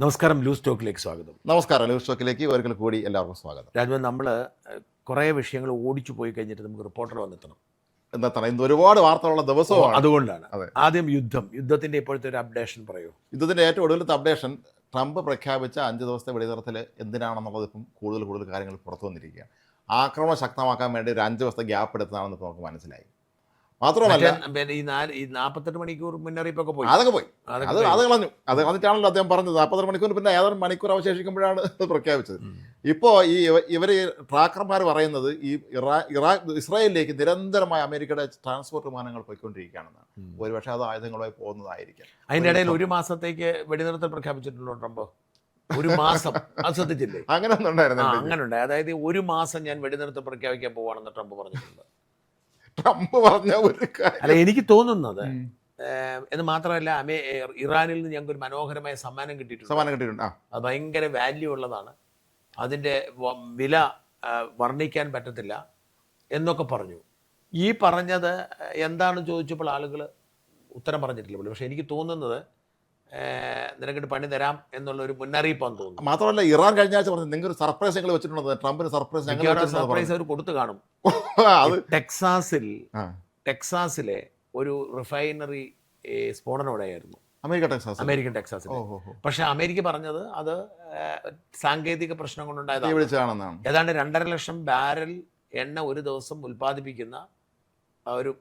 നമസ്കാരം, ലൂസ് ടോക്കിലേക്ക് സ്വാഗതം. നമസ്കാരം. ലൂസ് ടോക്കിലേക്ക് ഒരിക്കൽ കൂടി എല്ലാവർക്കും സ്വാഗതം. രാജ്മോഹൻ, നമ്മൾ കുറേ വിഷയങ്ങൾ ഓടിച്ചു പോയി കഴിഞ്ഞിട്ട് നമുക്ക് റിപ്പോർട്ടർ വന്നെത്തണം. എന്താ ഇന്ന് ഒരുപാട് വാർത്തകളുള്ള ദിവസമാണ്. അതുകൊണ്ടാണ് അതെ. ആദ്യം യുദ്ധത്തിൻ്റെ ഇപ്പോഴത്തെ ഒരു അപ്ഡേഷൻ പറയൂ. യുദ്ധത്തിൻ്റെ ഏറ്റവും ഒടുവിലത്തെ അപ്ഡേഷൻ ട്രംപ് പ്രഖ്യാപിച്ച 5 ദിവസത്തെ വെടിനിർത്തൽ എന്തിനാണെന്നുള്ളത് ഇപ്പം കൂടുതൽ കാര്യങ്ങൾ പുറത്തു വന്നിരിക്കുകയാണ്. ആക്രമണം ശക്തമാക്കാൻ വേണ്ടി ഒരു 5 ദിവസത്തെ ഗ്യാപ്പ് എടുത്തതാണെന്ന് ഇപ്പോൾ നമുക്ക് മനസ്സിലായി. മാത്രമല്ല ഈ 48 മണിക്കൂർ മുന്നറിയിപ്പൊക്കെ പോയി. അത് കളഞ്ഞു. അത് കളഞ്ഞിട്ടാണല്ലോ അദ്ദേഹം പറഞ്ഞത്. 48 മണിക്കൂർ പിന്നെ ഏതാനും മണിക്കൂർ അവശേഷിക്കുമ്പോഴാണ് ഇത് പ്രഖ്യാപിച്ചത്. ഇപ്പോൾ ഇവർ ട്രാക്കർമാർ പറയുന്നത് ഈ ഇസ്രായേലിലേക്ക് നിരന്തരമായ അമേരിക്കയുടെ ട്രാൻസ്പോർട്ട് വിമാനങ്ങൾ പോയിക്കൊണ്ടിരിക്കുകയാണെന്നാണ്. ഒരുപക്ഷെ അത് ആയുധങ്ങളുമായി പോകുന്നതായിരിക്കാം. അതിൻ്റെ ഇടയിൽ ഒരു മാസത്തേക്ക് വെടിനിർത്തൽ പ്രഖ്യാപിച്ചിട്ടുണ്ടോ ട്രംപ്? ഒരു മാസം അത് ശ്രദ്ധിച്ചില്ലേ? അങ്ങനെ ഒന്നും ഉണ്ടായിരുന്നു. അങ്ങനെ ഉണ്ടായി. അതായത് ഒരു മാസം ഞാൻ വെടിനിർത്തൽ പ്രഖ്യാപിക്കാൻ പോവാണെന്ന് ട്രംപ് പറഞ്ഞിട്ടുണ്ട്. ട്രംപ് പറഞ്ഞ ഒരു അല്ല, എനിക്ക് തോന്നുന്നത് എന്ന് മാത്രമല്ല, ഇറാനിൽ നിന്ന് ഞങ്ങൾക്ക് ഒരു മനോഹരമായ സമ്മാനം കിട്ടിയിട്ടുണ്ട്. അത് ഭയങ്കര വാല്യൂ ഉള്ളതാണ്, അതിൻ്റെ വില വർണ്ണിക്കാൻ പറ്റത്തില്ല എന്നൊക്കെ പറഞ്ഞു. ഈ പറഞ്ഞത് എന്താണെന്ന് ചോദിച്ചപ്പോൾ ആളുകൾ ഉത്തരം പറഞ്ഞിട്ടില്ല. പക്ഷെ എനിക്ക് തോന്നുന്നത് നിനക്കിട്ട് പണി തരാം എന്നുള്ള ഒരു മുന്നറിയിപ്പാന്ന് തോന്നുന്നു. മാത്രമല്ല, ഇറാൻ കഴിഞ്ഞ ആഴ്ച പറഞ്ഞു നിങ്ങൾക്ക് ഒരു സർപ്രൈസ് ഞങ്ങൾ വെച്ചിട്ടുണ്ടോ, ട്രംപിന് സർപ്രൈസ് അവർ കൊടുത്തു കാണും. ടെക്സാസിലെ ഒരു റിഫൈനറി സ്ഫോടനോടെയായിരുന്നു, അമേരിക്കൻ ടെക്സാസിൽ. പക്ഷെ അമേരിക്ക പറഞ്ഞത് അത് സാങ്കേതിക പ്രശ്നം കൊണ്ടുണ്ടായതാണ്. ഏതാണ്ട് 2.5 ലക്ഷം ബാരൽ എണ്ണ ഒരു ദിവസം ഉൽപ്പാദിപ്പിക്കുന്ന ഒരു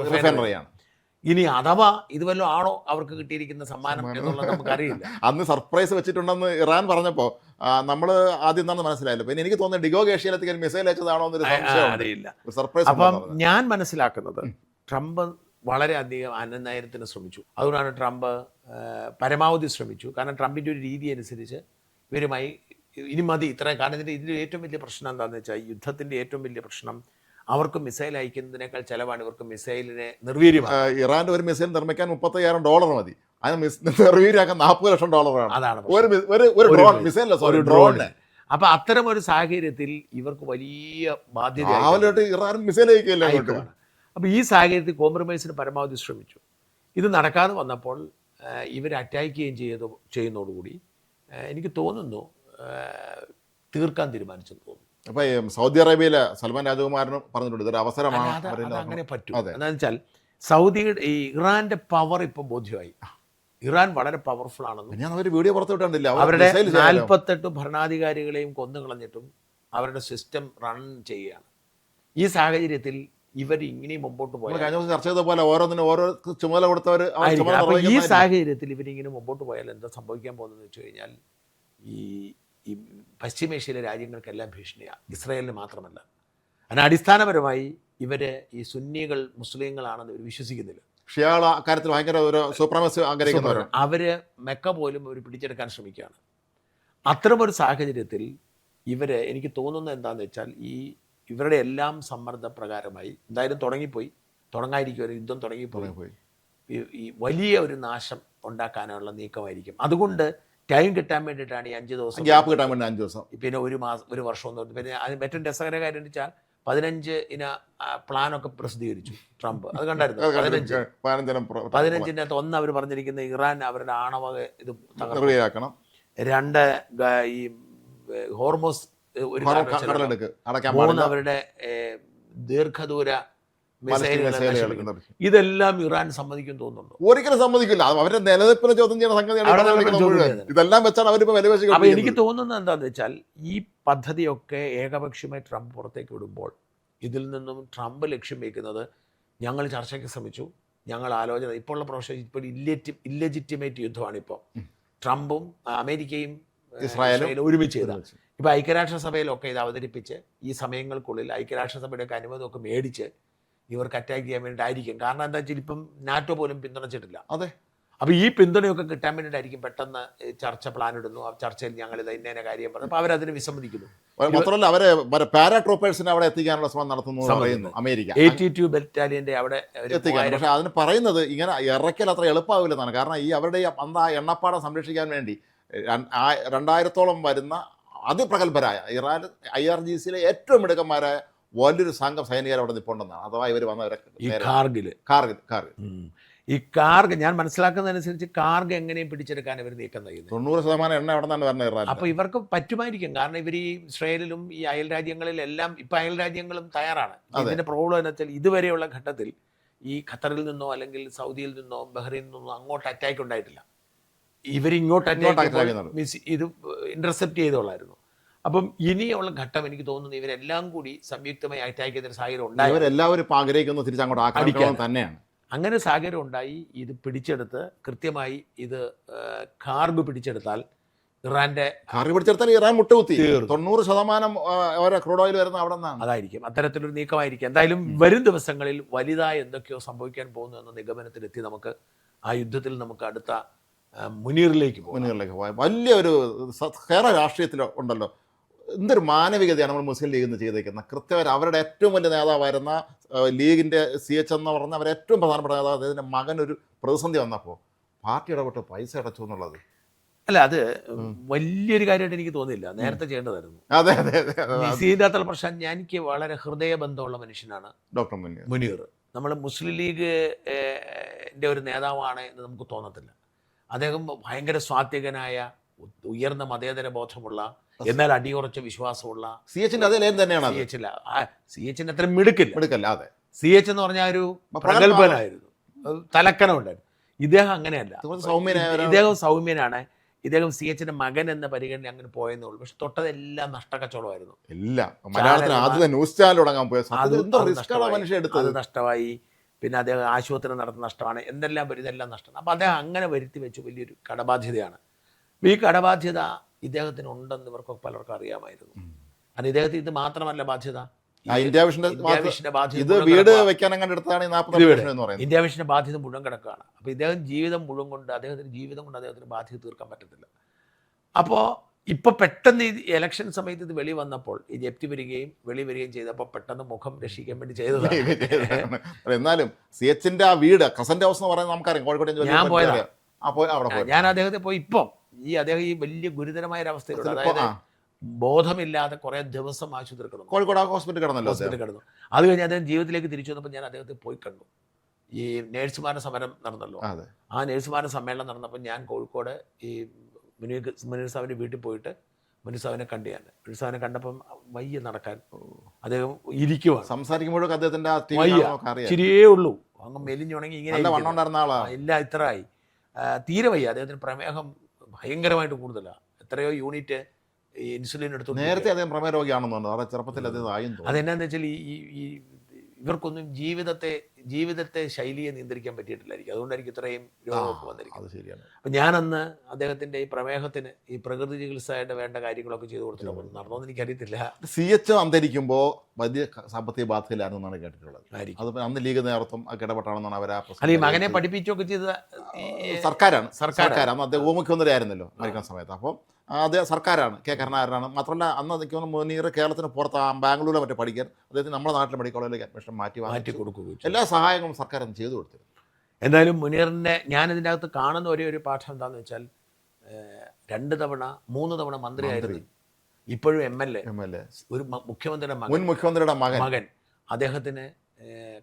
റിഫൈനറിയാണ്. ഇനി അഥവാ ഇത് വല്ലതും ആണോ അവർക്ക് കിട്ടിയിരിക്കുന്ന സമ്മാനം എന്നുള്ളത് നമുക്കറിയില്ല. അന്ന് സർപ്രൈസ് വെച്ചിട്ടുണ്ടെന്ന് ഇറാൻ പറഞ്ഞപ്പോൾ നമ്മൾ ആദ്യം എന്താണെന്ന് മനസ്സിലായില്ല. പിന്നെ എനിക്ക് തോന്നുന്നത് ഡിഗോ മിസൈൽ അയച്ചതാണോ എന്നൊരു സംശയം അറിയില്ല. സർപ്രൈസ്. അപ്പം ഞാൻ മനസ്സിലാക്കുന്നത് ട്രംപ് വളരെയധികം അനനയനത്തിന് ശ്രമിച്ചു. അതുകൊണ്ടാണ് ട്രംപ് പരമാവധി ശ്രമിച്ചു. കാരണം ട്രംപിൻ്റെ ഒരു രീതി അനുസരിച്ച് ഇവരുമായി ഇനി മതി ഇത്രയും. കാരണം ഇതിൻ്റെ ഏറ്റവും വലിയ പ്രശ്നം എന്താണെന്ന് വെച്ചാൽ, യുദ്ധത്തിൻ്റെ ഏറ്റവും വലിയ പ്രശ്നം അവർക്ക് മിസൈൽ അയക്കുന്നതിനേക്കാൾ ചെലവാണ് ഇവർക്ക് മിസൈലിനെ നിർവീര്യമാക്കാൻ. ഇറാന്റെ ഒരു മിസൈൽ നിർമ്മിക്കാൻ $35,000 മതി. അതിന് നിർവീര്യമാക്കാൻ $40 ലക്ഷം. അതാണ് ഒരു ഡ്രോണിന്. അപ്പൊ അത്തരം ഒരു സാഹചര്യത്തിൽ ഇവർക്ക് വലിയ ബാധ്യത. ഇറാൻ മിസൈൽ അയക്കുകയാണ്. അപ്പൊ ഈ സാഹചര്യത്തിൽ കോംപ്രമൈസിന് പരമാവധി ശ്രമിച്ചു. ഇത് നടക്കാതെ വന്നപ്പോൾ ഇവർ അറ്റാക്ക് ചെയ്യുന്നതോടുകൂടി എനിക്ക് തോന്നുന്നു തീർക്കാൻ തീരുമാനിച്ചെന്ന് തോന്നുന്നു. അപ്പൊ സൗദി അറേബ്യയിലെ സൽമാൻ രാജകുമാരനും പറഞ്ഞിട്ടുണ്ട് ഇതൊരു അവസരമാണ്. അങ്ങനെ പറ്റും. എന്താണെന്ന് വെച്ചാൽ സൗദിയുടെ ഇറാന്റെ പവർ ഇപ്പൊ ബോധ്യമായി. ഇറാൻ വളരെ പവർഫുൾ ആണെന്ന് ഞാൻ ഒരു വീഡിയോ പുറത്തുവിട്ടില്ല. അവരുടെ 48 ഭരണാധികാരികളെയും കൊന്നുകളഞ്ഞിട്ടും അവരുടെ സിസ്റ്റം റൺ ചെയ്യുകയാണ്. ഈ സാഹചര്യത്തിൽ ഇവർ ഇങ്ങനെയും മുമ്പോട്ട് പോയാൽ ചർച്ച ചെയ്ത പോലെ ഓരോന്നിനും ഓരോ ചുമതല കൊടുത്തവർ. ഈ സാഹചര്യത്തിൽ ഇവരിങ്ങനെ മുമ്പോട്ട് പോയാൽ എന്താ സംഭവിക്കാൻ പോകുന്നതെന്ന് വെച്ച് കഴിഞ്ഞാൽ, ഈ പശ്ചിമേഷ്യയിലെ രാജ്യങ്ങൾക്കെല്ലാം ഭീഷണിയാണ്, ഇസ്രായേലിന് മാത്രമല്ല. അതിന് അടിസ്ഥാനപരമായി ഇവർ ഈ സുന്നികൾ മുസ്ലിങ്ങളാണെന്ന് ഇവർ വിശ്വസിക്കുന്നില്ല. ഷിയാള കാര്യത്തിൽ ഭയങ്കര ഒരു സുപ്രമസി ആഗ്രഹിക്കുന്നവരാണ്. അവർ മെക്ക പോലും അവർ പിടിച്ചെടുക്കാൻ ശ്രമിക്കുകയാണ്. അത്തരമൊരു സാഹചര്യത്തിൽ എനിക്ക് തോന്നുന്നത് എന്താണെന്ന് വെച്ചാൽ, ഇവരുടെ എല്ലാം സമ്മർദ്ദപ്രകാരമായി എന്തായാലും തുടങ്ങാതിരിക്കും, യുദ്ധം തുടങ്ങിപ്പോയി ഈ വലിയ ഒരു നാശം ഉണ്ടാക്കാനുള്ള നീക്കമായിരിക്കും. അതുകൊണ്ട് ടൈം കിട്ടാൻ വേണ്ടിയിട്ടാണ് ഈ 5 ദിവസം ഗ്യാപ്പ് കിട്ടാൻ വേണ്ടി 5 ദിവസം, പിന്നെ ഒരു വർഷം എന്ന് പറഞ്ഞു. പിന്നെ അതിന് ഏറ്റവും രസകര കാര്യം എന്ന് വെച്ചാൽ 15 പ്ലാനൊക്കെ പ്രസിദ്ധീകരിച്ചു ട്രംപ്. അത് കണ്ടായിരുന്നു. 15-ൻ്റെ അകത്ത് ഒന്ന് അവർ പറഞ്ഞിരിക്കുന്നത് ഇറാൻ അവരുടെ ആണവ ഇത് തകർക്കണം, 2 ഈ ഹോർമോസ് ഒരു 3 അവരുടെ ദീർഘദൂര മിസൈലുകൾ. ഇതെല്ലാം ഇറാൻ സമ്മതിക്കും തോന്നുന്നുണ്ടോ? ഒരിക്കലും സമ്മതിക്കില്ല. അവരുടെ നിലനിൽപ്പിനെ ചോദ്യം ചെയ്യുന്ന സംഗതിയാണ്. ഇതെല്ലാം വെച്ചാണ് അവരിപ്പോൾ വിലപേശി. അപ്പോൾ എനിക്ക് തോന്നുന്നത് എന്താണെന്ന് വെച്ചാൽ, ഈ പദ്ധതിയൊക്കെ ഏകപക്ഷീയമായി ട്രംപ് പുറത്തേക്ക് വിടുമ്പോൾ ഇതിൽ നിന്നും ട്രംപ് ലക്ഷ്യം വയ്ക്കുന്നത്, ഞങ്ങൾ ചർച്ചയ്ക്ക് ശ്രമിച്ചു, ഞങ്ങൾ ആലോചന, ഇപ്പോൾ ഉള്ള പ്രോസസ് ഇപ്പോൾ ഇല്ലെജിറ്റിമേറ്റ് യുദ്ധമാണ്. ഇപ്പോൾ ട്രംപും അമേരിക്കയും ഇസ്രായേലും ഒരുമിച്ച് ചെയ്താണ്. ഇപ്പോൾ ഐക്യരാഷ്ട്രസഭയിലൊക്കെ ഇത് അവതരിപ്പിച്ച് ഈ സമയങ്ങൾക്കുള്ളിൽ ഐക്യരാഷ്ട്രസഭയുടെ ഒക്കെ അനുമതിയൊക്കെ മേടിച്ച് ഇവർക്ക് അറ്റാക്ക് ചെയ്യാൻ വേണ്ടിയിട്ടായിരിക്കും. കാരണം എന്താ വെച്ചാൽ ഇപ്പം നാറ്റോ പോലും പിന്തുണച്ചിട്ടില്ല. അതെ. അപ്പോൾ ഈ പിന്തുണയൊക്കെ കിട്ടാൻ വേണ്ടിയിട്ടായിരിക്കും പെട്ടെന്ന് ചർച്ച പ്ലാൻ ഇടുന്നു. ആ ചർച്ചയിൽ ഞങ്ങൾ ഇത് ഇന്ന കാര്യം പറഞ്ഞു. അപ്പോൾ അവരതിന് വിസമ്മതിക്കുന്നു. മാത്രമല്ല അവരെ പാരാട്രോപ്പേഴ്സിനെ അവിടെ എത്തിക്കാനുള്ള ശ്രമം നടത്തുന്നു അമേരിക്ക. 82 ബറ്റാലിയൻ്റെ അവിടെ എത്തിക്കാൻ. പക്ഷേ അതിന് പറയുന്നത് ഇങ്ങനെ ഇറക്കൽ അത്ര എളുപ്പമാവില്ലെന്നാണ്. കാരണം അവരുടെ അന്ന് ആ എണ്ണപ്പാടം സംരക്ഷിക്കാൻ വേണ്ടി 2000-ഓളം വരുന്ന അതിപ്രഗത്ഭരായ ഇറാൻ IRGCയിലെ ഏറ്റവും മിടുക്കന്മാരായ വലിയൊരു സംഘം സൈനികർ അവിടെ നിൽപ്പുണ്ടെന്നാണ്. അഥവാ ഇവർ വന്നവരെ കാർഗിൽ ഈ കാർഗ് ഞാൻ മനസ്സിലാക്കുന്നതനുസരിച്ച് കാർഗ് എങ്ങനെയും പിടിച്ചെടുക്കാൻ ഇവർ നീക്കം ചെയ്യുന്നത്. 90% എണ്ണ എവിടെ നിന്നാണ് വരുന്നത്? ഇറാൻ. അപ്പോൾ ഇവർക്ക് പറ്റുമായിരിക്കും. കാരണം ഇവർ ഈ ഇസ്രായേലിലും ഈ അയൽ രാജ്യങ്ങളിലെല്ലാം ഇപ്പം അയൽ രാജ്യങ്ങളും തയ്യാറാണ്. ഇതിൻ്റെ പ്രോബ്ലം എന്ന് വെച്ചാൽ ഇതുവരെയുള്ള ഘട്ടത്തിൽ ഈ ഖത്തറിൽ നിന്നോ അല്ലെങ്കിൽ സൗദിയിൽ നിന്നോ ബഹ്റൈനിൽ നിന്നോ അങ്ങോട്ട് അറ്റാക്ക് ഉണ്ടായിട്ടില്ല. ഇവരിങ്ങോട്ട് അറ്റാക്ക് ഇത് ഇന്റർസെപ്റ്റ് ചെയ്തോളായിരുന്നു. അപ്പം ഇനിയുള്ള ഘട്ടം എനിക്ക് തോന്നുന്നു ഇവരെല്ലാം കൂടി സംയുക്തമായി അറ്റാക്ക് ചെയ്തൊരു സാഹചര്യം ഉണ്ടായി. ഇവരെല്ലാവരും ആഗ്രഹിക്കുന്നു തിരിച്ചങ്ങോട്ട് ആക്രമിക്കണം തന്നെയാണ്. അങ്ങനെ സാഹചര്യം ഉണ്ടായി. ഇത് പിടിച്ചെടുത്ത് കൃത്യമായി ഇത് കാർഗ് പിടിച്ചെടുത്താൽ ഇറാന്റെ കാർഗ് പിടിച്ചെടുത്താൽ ഇറാൻ മുട്ടുകുത്തി 90% ഓരോ ക്രൂഡ് ഓയിൽ വരുന്ന അവിടെ നിന്നാണ്. അതായിരിക്കും, അത്തരത്തിലൊരു നീക്കമായിരിക്കും. എന്തായാലും വരും ദിവസങ്ങളിൽ വലുതായ എന്തൊക്കെയോ സംഭവിക്കാൻ പോകുന്നു എന്ന നിഗമനത്തിലെത്തി നമുക്ക് ആ യുദ്ധത്തിൽ നമുക്ക് അടുത്ത മുനീറിലേക്ക് പോകാം. വലിയൊരു കേരള രാഷ്ട്രീയത്തിൽ ഉണ്ടല്ലോ, എന്തൊരു മാനവികതയാണ് നമ്മൾ മുസ്ലിം ലീഗിൽ നിന്ന് ചെയ്തേക്കുന്നത്. കൃത്യമായി അവരുടെ ഏറ്റവും വലിയ നേതാവായിരുന്ന ലീഗിൻ്റെ CH എന്ന് പറഞ്ഞ അവരുടെ ഏറ്റവും പ്രധാനപ്പെട്ട നേതാവ്, അദ്ദേഹത്തിൻ്റെ മകനൊരു പ്രതിസന്ധി വന്നപ്പോൾ പാർട്ടി ഇടപെട്ട് പൈസ അടച്ചു എന്നുള്ളത് അല്ല, അത് വലിയൊരു കാര്യമായിട്ട് എനിക്ക് തോന്നിയില്ല. നേരത്തെ ചെയ്യേണ്ടതായിരുന്നു. അതെ ഇതിൻ്റെ അത്ര പ്രശ്നം. എനിക്ക് വളരെ ഹൃദയബന്ധമുള്ള മനുഷ്യനാണ് ഡോക്ടർ മുനീർ. നമ്മൾ മുസ്ലിം ലീഗിൻ്റെ ഒരു നേതാവാണ് എന്ന് നമുക്ക് തോന്നത്തില്ല. അദ്ദേഹം ഭയങ്കര സ്വാത്വികനായ, ഉയർന്ന മതേതര ബോധമുള്ള, എന്നാൽ അടിയുറച്ച വിശ്വാസമുള്ള CH അതേ ലൈൻ തന്നെയാണ്. CH അത്ര മിടുക്കില്ല. അതെ, CH എന്ന് പറഞ്ഞാൽ ഒരു പ്രഗത്ഭനായിരുന്നു, തലക്കനം ഉണ്ടായിരുന്നു. ഇദ്ദേഹം അങ്ങനെയല്ല. ഇദ്ദേഹം സൗമ്യനാണ്. ഇദ്ദേഹം CHന്റെ മകൻ എന്ന പരിഗണന അങ്ങനെ പോയെന്നേ ഉള്ളൂ. പക്ഷെ തൊട്ടതെല്ലാം നഷ്ടക്കച്ചവടമായിരുന്നു. അത് നഷ്ടമായി. പിന്നെ അദ്ദേഹം ആശുപത്രി നടത്തുന്ന നഷ്ടമാണ്, എന്തെല്ലാം ഇതെല്ലാം നഷ്ടമാണ്. അപ്പോൾ അദ്ദേഹം അങ്ങനെ വരുത്തി വെച്ച് വലിയൊരു കടബാധ്യതയാണ്. ഈ കടബാധ്യത ഇദ്ദേഹത്തിന് ഉണ്ടെന്ന് ഇവർക്കൊക്കെ പലർക്കും അറിയാമായിരുന്നു. അത് ഇദ്ദേഹത്തിന് ഇത് മാത്രമല്ല ബാധ്യത, ഇന്ത്യ വിഷന്റെ ബാധ്യത മുഴുവൻ കിടക്കുകയാണ്. അപ്പോൾ ഇദ്ദേഹം ജീവിതം മുഴുവൻ കൊണ്ട് അദ്ദേഹത്തിന് ബാധ്യത തീർക്കാൻ പറ്റത്തില്ല. അപ്പോൾ ഇപ്പോൾ പെട്ടെന്ന് ഈ ഇലക്ഷൻ സമയത്ത് ഇത് വെളി വന്നപ്പോൾ, ഈ ജപ്തി വരികയും ചെയ്തപ്പോൾ പെട്ടെന്ന് മുഖം രക്ഷിക്കാൻ വേണ്ടി ചെയ്തതാണ്. എന്നാലും CHന്റെ ആ വീട് കസന്റ് ഹൗസ് എന്ന് പറയുന്നത് നമുക്കറിയാം, കോഴിക്കോട്. ഞാൻ പോയതാണ്. ഞാൻ അദ്ദേഹത്തെ പോയി ഇപ്പം അദ്ദേഹം ഈ വലിയ ഗുരുതരമായ ഒരു അവസ്ഥയിലുണ്ട്. അതായത് ബോധമില്ലാതെ കുറെ ദിവസം ആശുപത്രി കിടന്നു, കോഴിക്കോട് ഹോസ്പിറ്റലിൽ കിടന്നു. അത് കഴിഞ്ഞ് അദ്ദേഹം ജീവിതത്തിലേക്ക് തിരിച്ചു വന്നപ്പോൾ ഞാൻ അദ്ദേഹത്തെ പോയി കണ്ടു. ഈ നേഴ്സുമാരുടെ സമരം നടന്നല്ലോ, ആ നേഴ്സുമാരുടെ സമ്മേളനം നടന്നപ്പോൾ ഞാൻ കോഴിക്കോട് ഈ മുനീർ സാഹിബിൻ്റെ വീട്ടിൽ പോയിട്ട് മുനീർ സാഹിബിനെ കണ്ടു. മുനീർ സാഹിബിനെ കണ്ടപ്പം വയ്യ നടക്കാൻ, അദ്ദേഹം ഇരിക്കുവാണ്. സംസാരിക്കുമ്പോഴൊക്കെ അദ്ദേഹത്തിന്റെ ശരിയേ ഉള്ളൂ, അങ്ങ് മെലിഞ്ഞുണങ്ങി ഇങ്ങനെ ഇല്ല, ഇത്രയായി, തീരെ വയ്യ. അദ്ദേഹത്തിന് പ്രമേഹം ഭയങ്കരമായിട്ട് കൂടുതലാണ്. എത്രയോ യൂണിറ്റ് ഇൻസുലിൻ എടുത്തു. നേരത്തെ അദ്ദേഹം പ്രമേഹ രോഗിയാണെന്നുണ്ട്, ചെറുപ്പത്തിൽ അതെന്നാന്ന് വെച്ചാൽ ഈ ഇവർക്കൊന്നും ജീവിതത്തെ ശൈലിയെ നിയന്ത്രിക്കാൻ പറ്റിയിട്ടില്ലായിരിക്കും. അതുകൊണ്ടായിരിക്കും ഇത്രയും രോഗമൊക്കെ വന്നിരിക്കുന്നത്. അപ്പം ഞാനന്ന് അദ്ദേഹത്തിൻ്റെ ഈ പ്രമേഹത്തിന് ഈ പ്രകൃതി ചികിത്സയുടെ വേണ്ട കാര്യങ്ങളൊക്കെ ചെയ്തു കൊടുത്തിട്ടുണ്ട്. നടന്നോന്ന് എനിക്കറിയത്തില്ല. CH അന്തരിക്കുമ്പോൾ വലിയ സാമ്പത്തിക ബാധ്യതയിലായിരുന്നാണ് കേട്ടിട്ടുള്ളത്. അത് അന്ന് ലീഗ് നേതൃത്വം ഇടപെട്ടാണെന്നാണ് അവർ. അല്ല, ഈ മകനെ പഠിപ്പിച്ചൊക്കെ ചെയ്ത സർക്കാരാണ്. അന്ന് അദ്ദേഹം ഉപമുഖ്യമന്ത്രി ആയിരുന്നല്ലോ അമേരിക്കൻ സമയത്ത്. അപ്പം അദ്ദേഹം സർക്കാരാണ്, K കരുണാകരനാണ്. മാത്രമല്ല അന്ന് നിൽക്കുന്ന മുനീർ കേരളത്തിന് പുറത്ത് ബാംഗ്ലൂരിലെ മറ്റേ പഠിക്കാൻ അദ്ദേഹത്തിന് നമ്മുടെ നാട്ടിലെ മെഡിക്കൽ കോളേജിലേക്ക് അഡ്മിഷൻ മാറ്റി കൊടുക്കുകയും എല്ലാ സഹായങ്ങളും സർക്കാർ അന്ന് ചെയ്തു കൊടുത്തിരുന്നു. എന്തായാലും മുനീറിൻ്റെ ഞാനിതിൻ്റെ അകത്ത് കാണുന്ന ഒരു പാഠം എന്താണെന്ന് വെച്ചാൽ, 2 തവണ 3 തവണ മന്ത്രിയായിരുന്നു, ഇപ്പോഴും MLA, ഒരു മുഖ്യമന്ത്രിയുടെ മകൻ. അദ്ദേഹത്തിന്